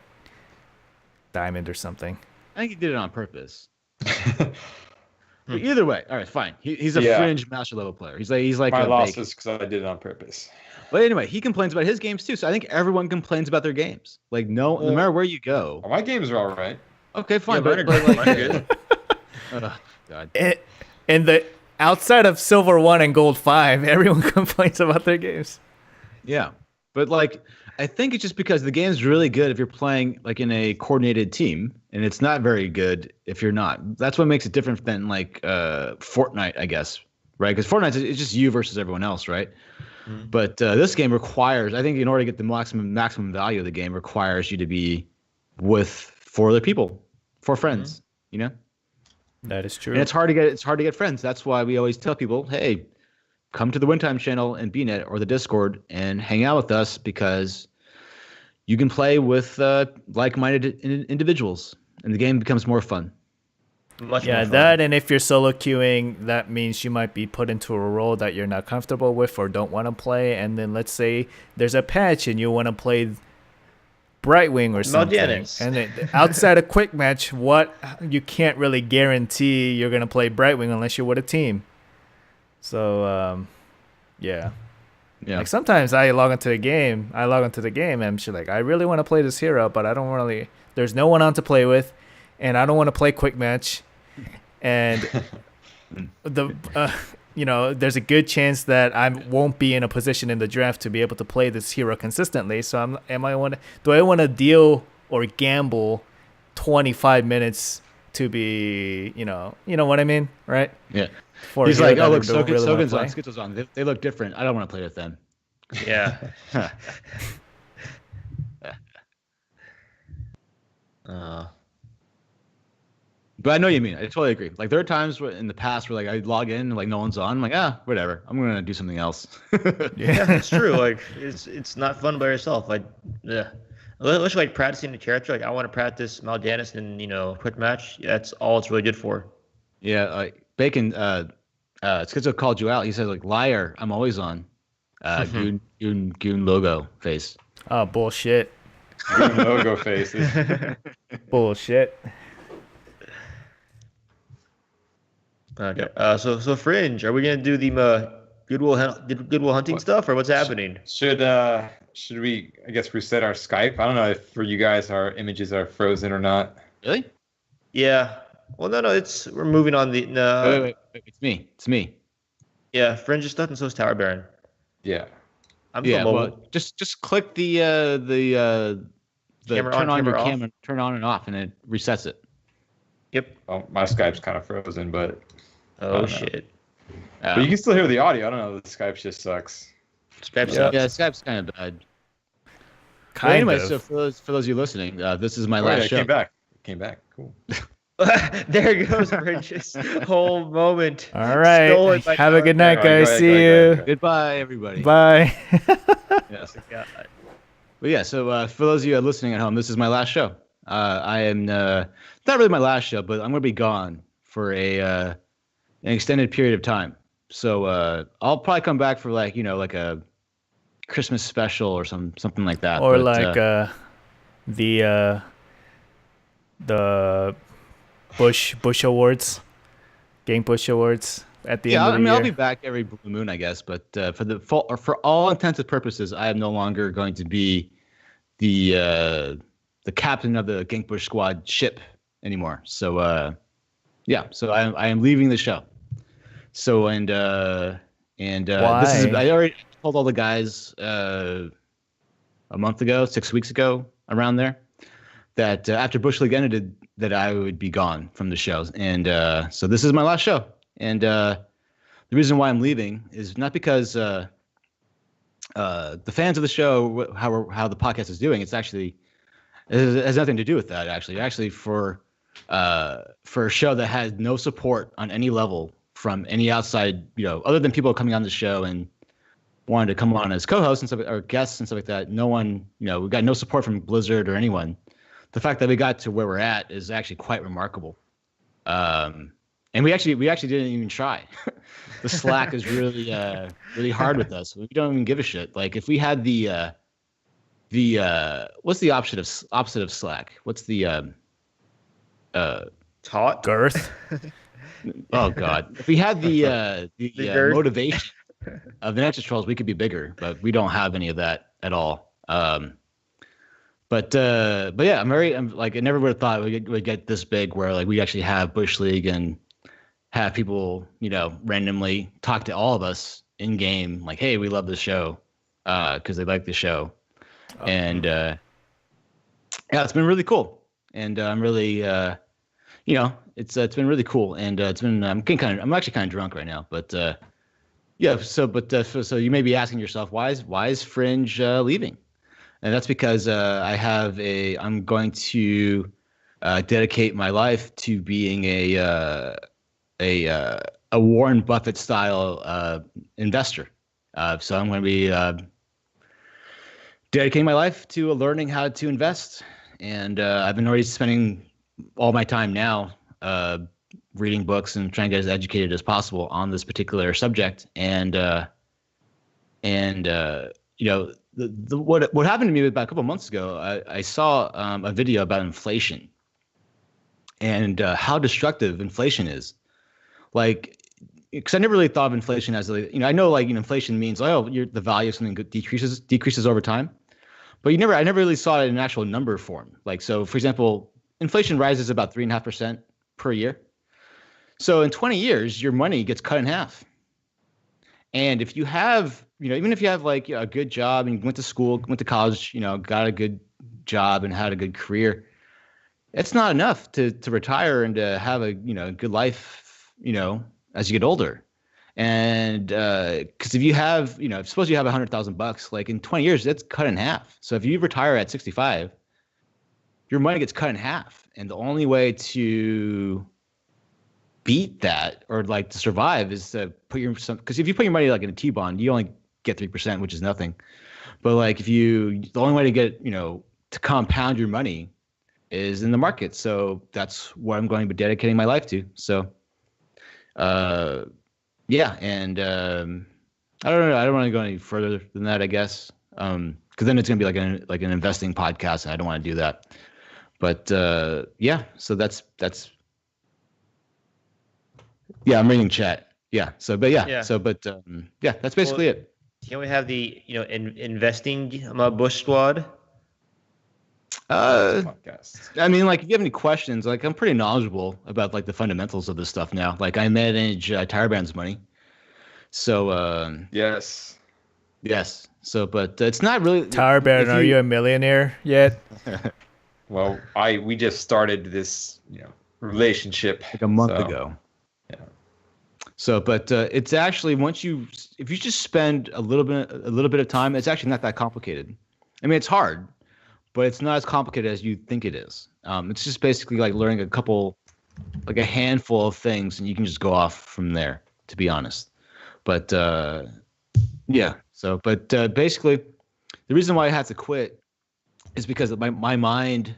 Diamond or something. I think he did it on purpose. But either way, all right, fine. He's a fringe master level player. He's like my a loss bacon. is because I did it on purpose. But anyway, he complains about his games too. So I think everyone complains about their games. Like no matter where you go. My games are all right. Okay, fine. Yeah, but mine are good. Oh, God. And the outside of Silver 1 and Gold 5, everyone complains about their games. Yeah, but like I think it's just because the game's really good if you're playing like in a coordinated team, and it's not very good if you're not. That's what makes it different than like Fortnite, I guess, right? Because Fortnite is just you versus everyone else, right? But this game requires, I think, in order to get the maximum value of the game, requires you to be with for other people, for friends, you know. That is true. And it's hard to get friends. That's why we always tell people, hey, come to the Windtime channel and BNet or the Discord and hang out with us, because you can play with like-minded individuals, and the game becomes more fun. Much Yeah, more fun. that, and if you're solo queuing, that means you might be put into a role that you're not comfortable with or don't want to play. And then let's say there's a patch and you want to play Brightwing or something, Mal'Dianis. and then outside a quick match, you can't really guarantee you're gonna play Brightwing unless you're with a team. So, yeah. Like sometimes I log into the game, and I'm just like, I really want to play this hero, but I don't really. There's no one on to play with, and I don't want to play quick match, and there's a good chance that I won't be in a position in the draft to be able to play this hero consistently. So do I want to deal or gamble 25 minutes to be, you know what I mean, right? Yeah. For He's a hero like, that oh, I look, don't really wanna Sogan's play. on, Skittle's on. They look different. I don't want to play with them. Yeah. But I know what you mean. I totally agree. Like there are times in the past where like I log in and like no one's on. I'm like, whatever. I'm gonna do something else. Yeah, it's true. Like it's not fun by yourself. Like unless you're like practicing the character. Like I want to practice Mal'Dianis in quick match. That's all it's really good for. Yeah, like Bacon. Schizo called you out. He said like, liar. I'm always on. Goon logo face. Oh, bullshit. Good logo faces. Bullshit. Okay. So Fringe, are we gonna do the Goodwill Hunting stuff, or what's happening? Should we, I guess, reset our Skype? I don't know if for you guys our images are frozen or not. Really? Yeah. Well, no. We're moving on the. No. Wait. It's me. Yeah, Fringe is stuff, and so is Tower Baron. Yeah. I'm still mobile. Well, just click the Camera turn on, on your camera off. camera, turn on and off, and it resets it. Yep. Well, my Skype's kind of frozen, but Oh shit. but you can still hear the audio. I don't know. The Skype just sucks. Skype Yeah, sucks. Skype's kind of bad. Kind anyway, of. so for those of you listening, this is my Oh, last yeah, show. Came back. Cool. There goes Fringe's whole moment. All Stolen right. by Have a Tower good night, Baron. guys. Go See ahead. you. Goodbye, everybody. Bye. Yes. God. But yeah, so for those of you listening at home, this is my last show. I am not really my last show, but I'm going to be gone for an extended period of time. So I'll probably come back for like a Christmas special or something like that. Or But, like the Bush Awards, Gankbush Awards at the end of the year. I'll be back every blue moon, I guess. But for all intents and purposes, I am no longer going to be the captain of the Gankbush squad ship anymore. So so I am leaving the show. So this is, Why? I already told all the guys a month ago, 6 weeks ago, around there, that after Bush League ended, that I would be gone from the shows. And so this is my last show. And the reason why I'm leaving is not because the fans of the show, how the podcast is doing. It has nothing to do with that. Actually, for a show that has no support on any level from any outside, other than people coming on the show and wanted to come on as co-hosts and stuff, or guests and stuff like that. No one, we got no support from Blizzard or anyone. The fact that we got to where we're at is actually quite remarkable. And we actually didn't even try. The Slack is really really hard with us. We don't even give a shit. Like if we had the what's the opposite of Slack? What's the Taut. Girth. Oh God! If we had the girth. motivation of the Nexus Trolls, we could be bigger, but we don't have any of that at all. But yeah, I'm like, I never would have thought we'd get this big where like we actually have Bush League and have people, randomly talk to all of us in game, like, hey, we love this show, because they like the show. And yeah, it's been really cool. And I'm really it's been really cool. And it's been I'm actually kind of drunk right now, but yeah, so you may be asking yourself, why is Fringe leaving? and that's because I'm going to dedicate my life to being a Warren Buffett style investor. So I'm going to be dedicating my life to learning how to invest, and I've been already spending all my time now reading books and trying to get as educated as possible on this particular subject. And what happened to me about a couple of months ago, I saw a video about inflation and how destructive inflation is. Like, because I never really thought of inflation as I know inflation means the value of something decreases over time, but I never really saw it in an actual number form. Like, so for example, inflation rises about 3.5% per year. So in 20 years, your money gets cut in half. And if you have, even if you have like a good job and you went to school, went to college, got a good job and had a good career, it's not enough to retire and to have a good life, as you get older. And because if you have, suppose you have $100,000, like in 20 years, that's cut in half. So if you retire at 65, your money gets cut in half. And the only way to beat that or like to survive is to because if you put your money like in a T-bond, you only get 3%, which is nothing. But like the only way to get, to compound your money is in the market. So that's what I'm going to be dedicating my life to. So, yeah. And, I don't know. I don't want to go any further than that, I guess. Cause then it's going to be like an investing podcast, and I don't want to do that. But, yeah, so that's, yeah, I'm reading chat. Yeah. So, but yeah. So, but yeah, that's basically it. Can we have the investing Bush squad? Podcast. I mean, like, if you have any questions, like, I'm pretty knowledgeable about like the fundamentals of this stuff now. Like, I manage TireBand's money. So, yes. So, but it's not really TireBand, are you a millionaire yet? Well, we just started this, relationship like a month ago. Yeah. So, but it's actually if you just spend a little bit of time, it's actually not that complicated. I mean, it's hard, but it's not as complicated as you think it is. It's just basically like learning a handful of things, and you can just go off from there, to be honest. But yeah. So, but basically, the reason why I had to quit is because my mind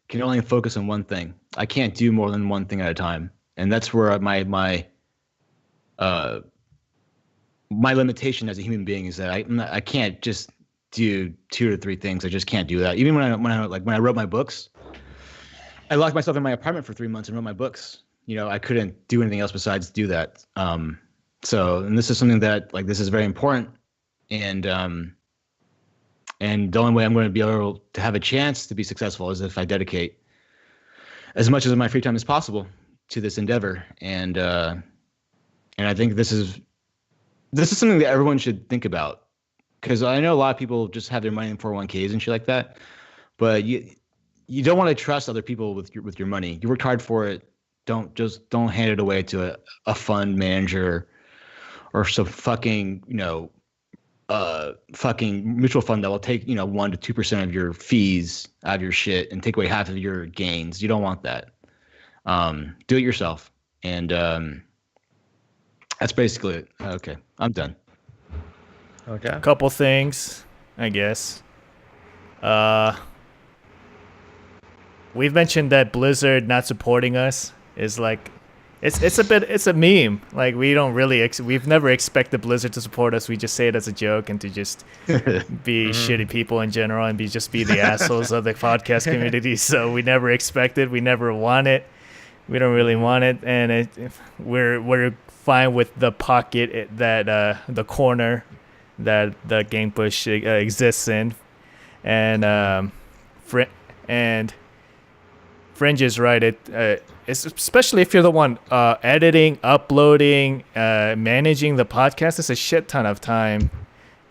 can only focus on one thing. I can't do more than one thing at a time, and that's where my limitation as a human being is that I can't just do 2 to 3 things. I just can't do that. Even when I wrote my books, I locked myself in my apartment for 3 months and wrote my books. I couldn't do anything else besides do that. So, and this is something that this is very important, and the only way I'm going to be able to have a chance to be successful is if I dedicate as much of my free time as possible to this endeavor. And I think this is something that everyone should think about, because I know a lot of people just have their money in 401ks and shit like that, but you don't want to trust other people with your money. You worked hard for it. Don't hand it away to a fund manager or some fucking mutual fund that will take 1 to 2% of your fees out of your shit and take away half of your gains. You don't want that. Do it yourself. And that's basically it. Okay, I'm done. Okay. A couple things, I guess. We've mentioned that Blizzard not supporting us is like, it's a meme. Like, we don't really we've never expected Blizzard to support us. We just say it as a joke and to just be shitty people in general and be the assholes of the podcast community. So we never expected. We never want it. We don't really want it, and we're fine with the pocket that the corner that the Gankbush exists in, and Fringe is right. It's especially if you're the one editing, uploading, managing the podcast. It's a shit ton of time,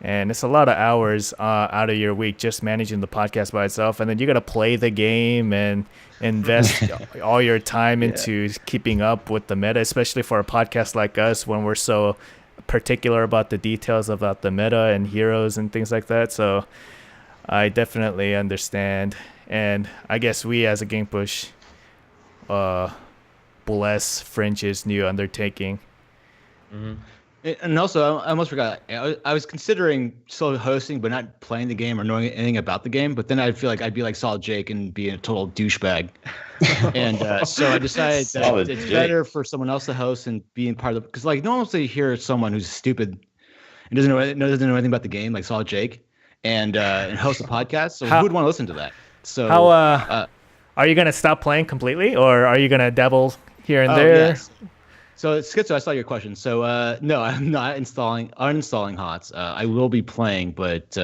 and it's a lot of hours out of your week just managing the podcast by itself. And then you got to play the game and invest all your time into keeping up with the meta, especially for a podcast like us when we're so particular about the details about the meta and heroes and things like that. So I definitely understand, and I guess we as a Gankbush bless Fringe's new undertaking. And also, I almost forgot. I was considering still hosting, but not playing the game or knowing anything about the game. But then I feel like I'd be like Solid Jake and be a total douchebag. And so I decided that Solid it's Jake. better for someone else to host and being part of the. Because like no one wants to hear someone who's stupid and doesn't know anything about the game, like Solid Jake, and host a podcast. So who would want to listen to that? So How are you gonna stop playing completely, or are you gonna dabble here and there? Yes. So Schizo, I saw your question. So no, I'm not uninstalling HOTS. I will be playing, but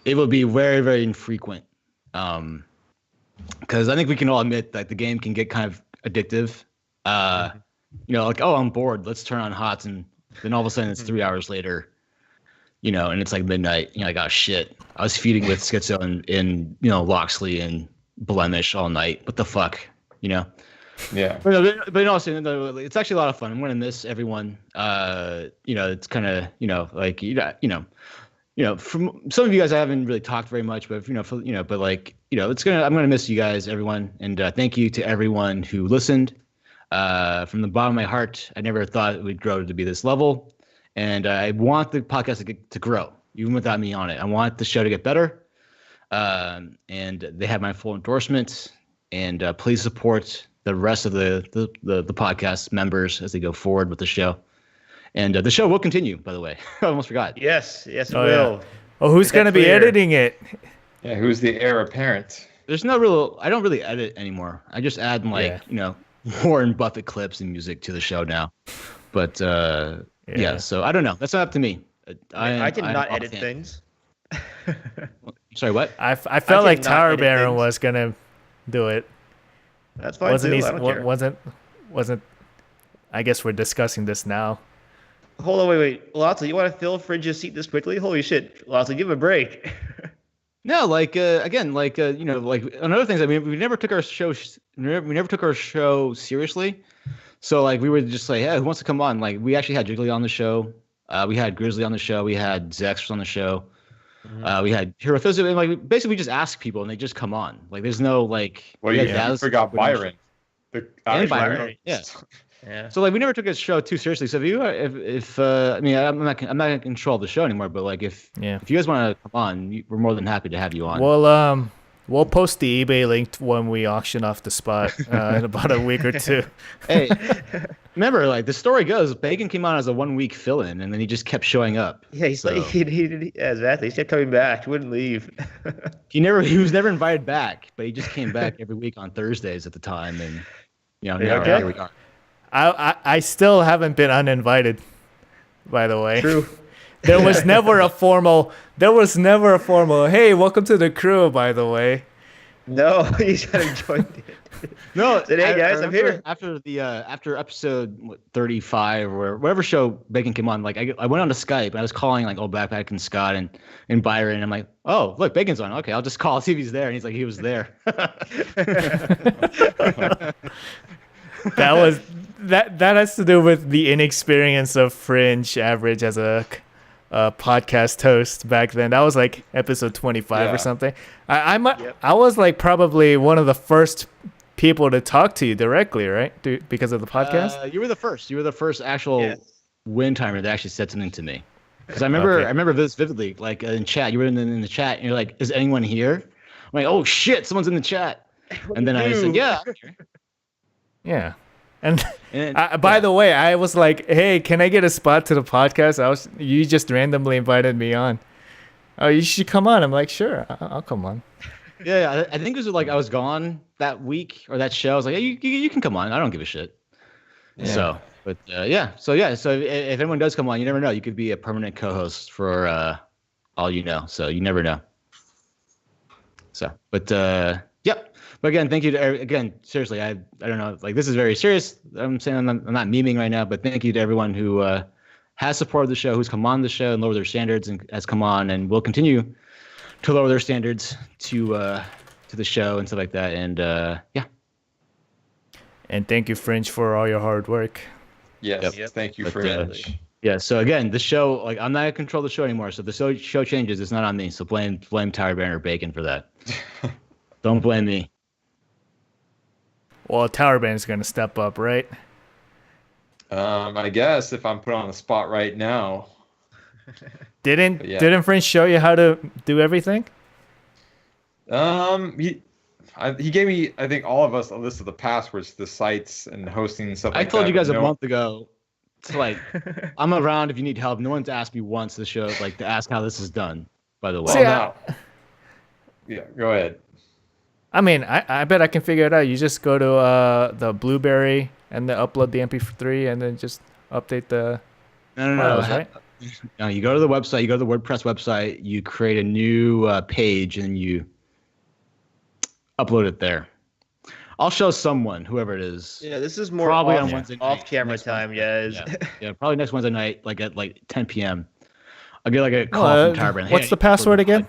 it will be very, very infrequent. Because I think we can all admit that the game can get kind of addictive. Like, oh, I'm bored. Let's turn on HOTS, and then all of a sudden it's 3 hours later. And it's like midnight. You're like, oh shit! I was feeding with Schizo and Loxley and Blemish all night. What the fuck? Yeah. But also, it's actually a lot of fun. I'm gonna miss everyone. It's kind of from some of you guys I haven't really talked very much, but I'm gonna miss you guys, everyone, and thank you to everyone who listened. From the bottom of my heart, I never thought it would grow to be this level, and I want the podcast to grow, even without me on it. I want the show to get better, and they have my full endorsement. And please support the rest of the podcast members as they go forward with the show. And the show will continue, by the way. I almost forgot. Yes, it Oh, will. yeah. Oh, who's going to be editing it? Yeah, who's the heir apparent? There's no real. I don't really edit anymore. I just add Warren Buffett clips and music to the show now. But yeah, so I don't know. That's not up to me. I did not edit fan. Things. Sorry, what? I felt like cannot Tower edit Baron things. was gonna do it. That's fine Wasn't too. he? I don't care. Wasn't. I guess we're discussing this now. Hold on, wait. Lotso, you want to fill Fringe's seat this quickly? Holy shit, Lotso, give him a break. No, again, like another thing. I mean, we never took our show seriously. So like we were just like, hey, who wants to come on? Like we actually had Jiggly on the show. We had Grizzly on the show. We had Zex on the show. We had Hero Fizz, and like basically we just ask people and they just come on. Like there's no like. Well, you forgot Byron. And Byron, yeah. Yeah. So like we never took this show too seriously. So I mean I'm not in control of the show anymore. But like if you guys want to come on, we're more than happy to have you on. Well, we'll post the eBay link when we auction off the spot in about a week or two. Hey, remember, like the story goes, Bacon came on as a 1 week fill-in, and then he just kept showing up. Yeah, exactly. He kept coming back. He wouldn't leave. He was never invited back, but he just came back every week on Thursdays at the time, and now here we are. I still haven't been uninvited, by the way. True. There was never a formal. Hey, welcome to the crew. By the way. No, he's gotta join it. No, Said, hey guys, I'm here. After episode 35 or whatever show Bacon came on, like I went on to Skype and I was calling like old Backpack and Scott and Byron. And I'm like, oh look, Bacon's on. Okay, I'll just call, see if he's there. And he's like, he was there. That has to do with the inexperience of Fringe Average as a podcast host back then. That was like episode 25 or something. I was like probably one of the first people to talk to you directly, right? Because of the podcast. You were the first. You were the first actual win timer that actually said something to me. Because I remember this vividly. Like in chat, you were in the chat, and you're like, "Is anyone here?" I'm like, "Oh shit, someone's in the chat." And then I said, "Yeah." Yeah. And by the way, I was like, "Hey, can I get a spot to the podcast?" You just randomly invited me on. Oh, you should come on. I'm like, "Sure, I'll come on." Yeah, I think it was like I was gone that week or that show. I was like, "Yeah, you can come on. I don't give a shit." Yeah. So, but so if anyone does come on, you never know. You could be a permanent co-host for all you know. So you never know. So, but yep. But again, thank you to seriously, I don't know, like this is very serious. I'm saying I'm not memeing right now, but thank you to everyone who has supported the show, who's come on the show and lowered their standards and has come on and will continue to lower their standards to the show and stuff like that. And yeah. And thank you, Fringe, for all your hard work. Yes, thank you, Fringe. Yeah. So again, the show, like, I'm not gonna control the show anymore. So the show changes. It's not on me. So blame Tyler Banner Bacon for that. Don't blame me. Well, Tower Band's gonna step up, right? I guess if I'm put on the spot right now. Didn't But yeah. didn't Fringe show you how to do everything? He gave me, I think, all of us a list of the passwords to the sites and hosting and stuff I like that. told you guys but a month ago. It's like I'm around if you need help. No one's asked me once to show, like, to ask how this is done. By the way, Well, See, now. Yeah, go ahead. I mean, I bet I can figure it out. You just go to the Blueberry and then upload the MP3 and then just update the no. files, right? No, you go to the website. You go to the WordPress website. You create a new page and you upload it there. I'll show someone, whoever it is. Yeah, this is more Probably on off, Wednesday night, off-camera next time, Wednesday. guys. Yeah, probably next Wednesday night, like at 10 p.m. I'll get like a call Well, from Tyler Brand. what's the password again?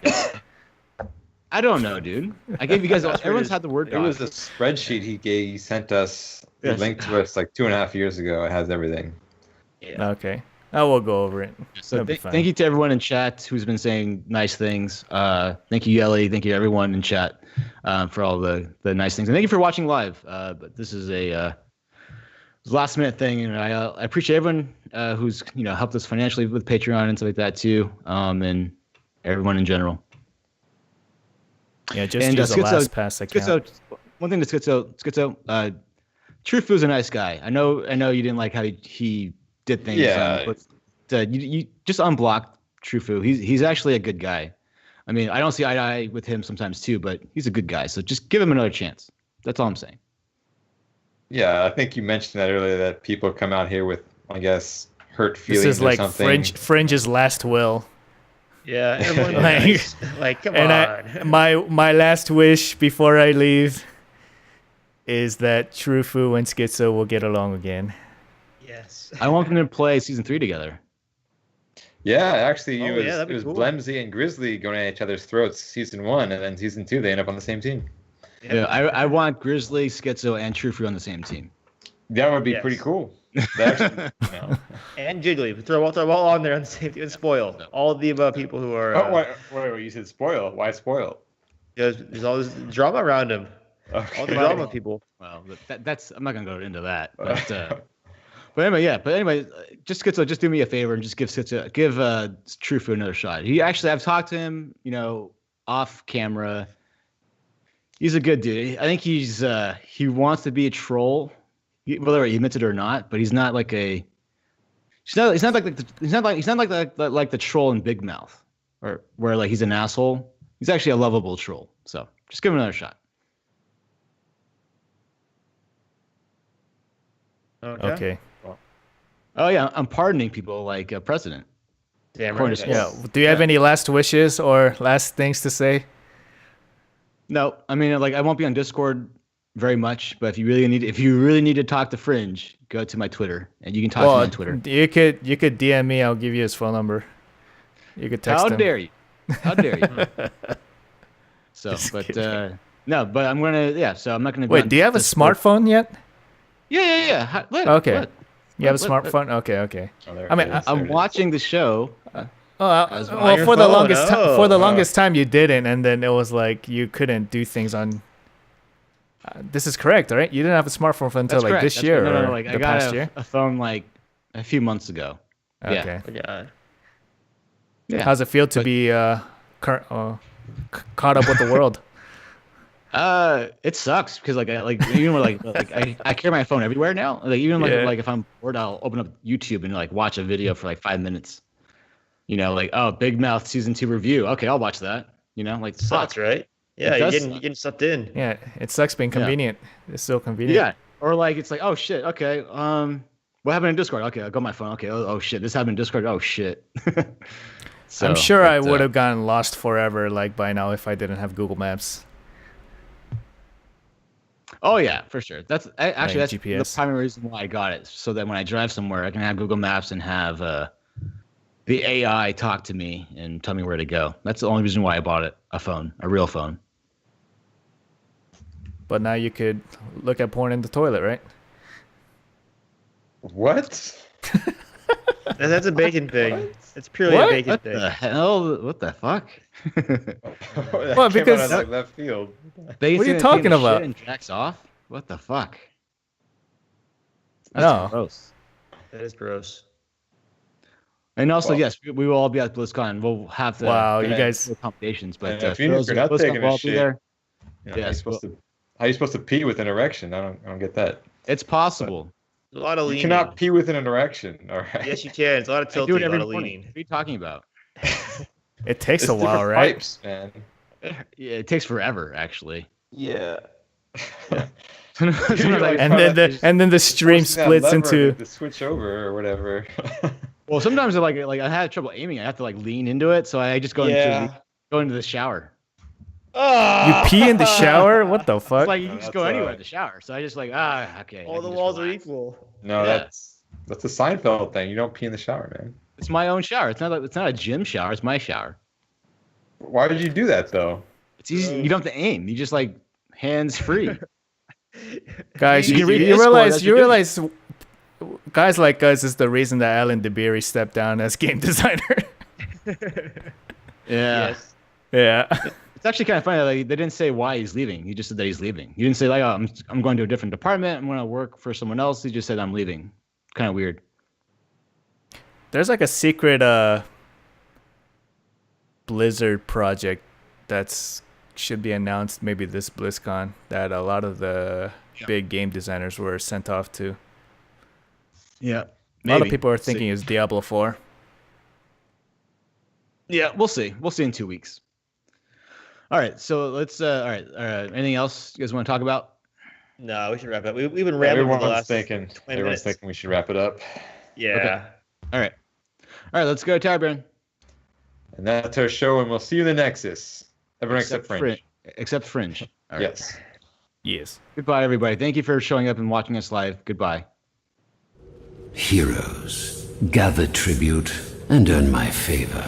I don't know, dude. I gave you guys. Everyone's had the word. It was a spreadsheet he sent us. He Yes. linked to us like 2.5 years ago. It has everything. Okay. I will go over it. So That'll be fine. thank you to everyone in chat who's been saying nice things. Thank you, Yelly. Thank you, everyone in chat, for all the nice things. And thank you for watching live. But this is a last minute thing, and I appreciate everyone who's helped us financially with Patreon and stuff like that too, and everyone in general. Yeah, just And, use the Schizo- last pass account. Schizo, one thing to Schizo, Trufu is a nice guy. I know you didn't like how he did things. Yeah. But you just unblock Trufu. He's actually a good guy. I mean, I don't see eye to eye with him sometimes too, but he's a good guy. So just give him another chance. That's all I'm saying. Yeah, I think you mentioned that earlier, that people come out here with, I guess, hurt This feelings is or like something. Fringe's last will. Yeah, everyone Like- nice. Like, come And on. my last wish before I leave is that Trufu and Schizo will get along again. Yes. I want them to play season 3 together. Yeah, actually, Oh, it was, yeah, that'd be it was cool. Blemsy and Grizzly going at each other's throats season 1, and then season 2 they end up on the same team. Yeah, I want Grizzly, Schizo, and Trufu on the same team. That would be Yes. pretty cool. That actually, And Jiggly. Throw all on there on the same team and spoil. All of the above people who are. Oh, wait, you said spoil. Why spoil? There's all this drama around him. Okay. All the drama people. Well, that's I'm not gonna go into that. But anyway, just Schizo, just do me a favor and just give Trufu another shot. I've talked to him, off camera. He's a good dude. I think he wants to be a troll, whether he admits it or not. But he's not like a. He's not like the troll in Big Mouth, or where like he's an asshole. He's actually a lovable troll. So just give him another shot. Okay. Oh yeah, I'm pardoning people like President. Damn According right. to Yeah. Do you have any last wishes or last things to say? No, I mean, like, I won't be on Discord very much, but if you really need to talk to Fringe, go to my Twitter, and you can talk to me on Twitter. You could DM me. I'll give you his phone number. You could text How him. dare you? How dare you? So, Just but kidding. no, but I'm gonna, yeah. So I'm not gonna. Wait, do you have a smartphone yet? Yeah. Okay. You have a Let- smartphone? Okay. Oh, there I mean, it is, there I'm it is. watching the show. As well. Well, your for the phone, for the longest time you didn't, and then it was like you couldn't do things on. This is correct, right? You didn't have a smartphone until That's like correct. this That's year correct. or Like, the I got past year. a phone like a few months ago. Yeah. Okay. Yeah. Yeah. How's it feel to be caught up with the world? It sucks because like even with, I carry my phone everywhere now. Like even Yeah. if I'm bored, I'll open up YouTube and like watch a video for like 5 minutes. Like, oh, Big Mouth season 2 review. Okay, I'll watch that. Like fuck. Sucks, right? Yeah, It you're does getting sucked in. Yeah, it sucks being convenient. It's still convenient. Yeah. Or like it's like, oh shit. Okay. What happened in Discord? Okay, I got my phone. Okay. Oh shit. This happened in Discord. Oh shit. So, I'm sure I but, would have gotten lost forever like by now if I didn't have Google Maps. Oh yeah, for sure. That's actually Like that's GPS. the primary reason why I got it, so that when I drive somewhere, I can have Google Maps and have the AI talk to me and tell me where to go. That's the only reason why I bought it, a real phone. But now you could look at porn in the toilet, right? What? That's a bacon thing. It's purely What? a bacon What thing. the hell? What the fuck? That Well, came because- out of left field. Bacon's What are you gonna talking take a about? shit and jacks off? What the fuck? No. Gross. That is gross. And also, Well- yes, we will all be at BlizzCon. We'll have the Wow, you Yeah. guys. accommodations, but And for if you're those not BlizzCon, taking a we'll all be shit, there. You know, Yes, how are you supposed to pee with an erection? I don't get that. It's possible. A lot of You leaning. cannot pee with an erection. All right. Yes, you can. It's a lot of I tilting, do it a every lot of morning. leaning. What are you talking about? It takes It's a while, different right? Pipes, man. Yeah, it takes forever, actually. Yeah. Sometimes like- And then the stream Forcing that splits lever into. to switch over or whatever. well, sometimes like I had trouble aiming. I have to like lean into it, so I just go into the shower. You pee in the shower? What the It's fuck? like you No, can just that's go anywhere in the shower. So I just like okay. I All the can just walls are relax. equal. No, Yeah. that's a Seinfeld thing. You don't pee in the shower, man. It's my own shower. It's not a gym shower. It's my shower. Why did you do that though? It's easy. You don't have to aim. You just like hands free. Guys, You you, can read you Discord realize as you're realize guys like us is the reason that Alan DeBerry stepped down as game designer. Yeah. Yes. Yeah. It's actually kind of funny. Like they didn't say why he's leaving. He just said that he's leaving. He didn't say like, oh, I'm going to a different department. I'm going to work for someone else. He just said I'm leaving. Kind of weird. There's like a secret Blizzard project that's should be announced maybe this BlizzCon that a lot of the big game designers were sent off to. Yeah. A lot of people are thinking it's Diablo 4. Yeah, we'll see. We'll see in 2 weeks. All right. So let's. All right. Anything else you guys want to talk about? No, we should wrap it up. We've been rambling for the last 20 Everyone's minutes. thinking we should wrap it up. Yeah. All right. All right. Let's go, Tyburn. And that's our show, and we'll see you in the Nexus. Everyone except Fringe. Except Fringe. All right. Yes. Yes. Goodbye, everybody. Thank you for showing up and watching us live. Goodbye. Heroes, gather tribute and earn my favor.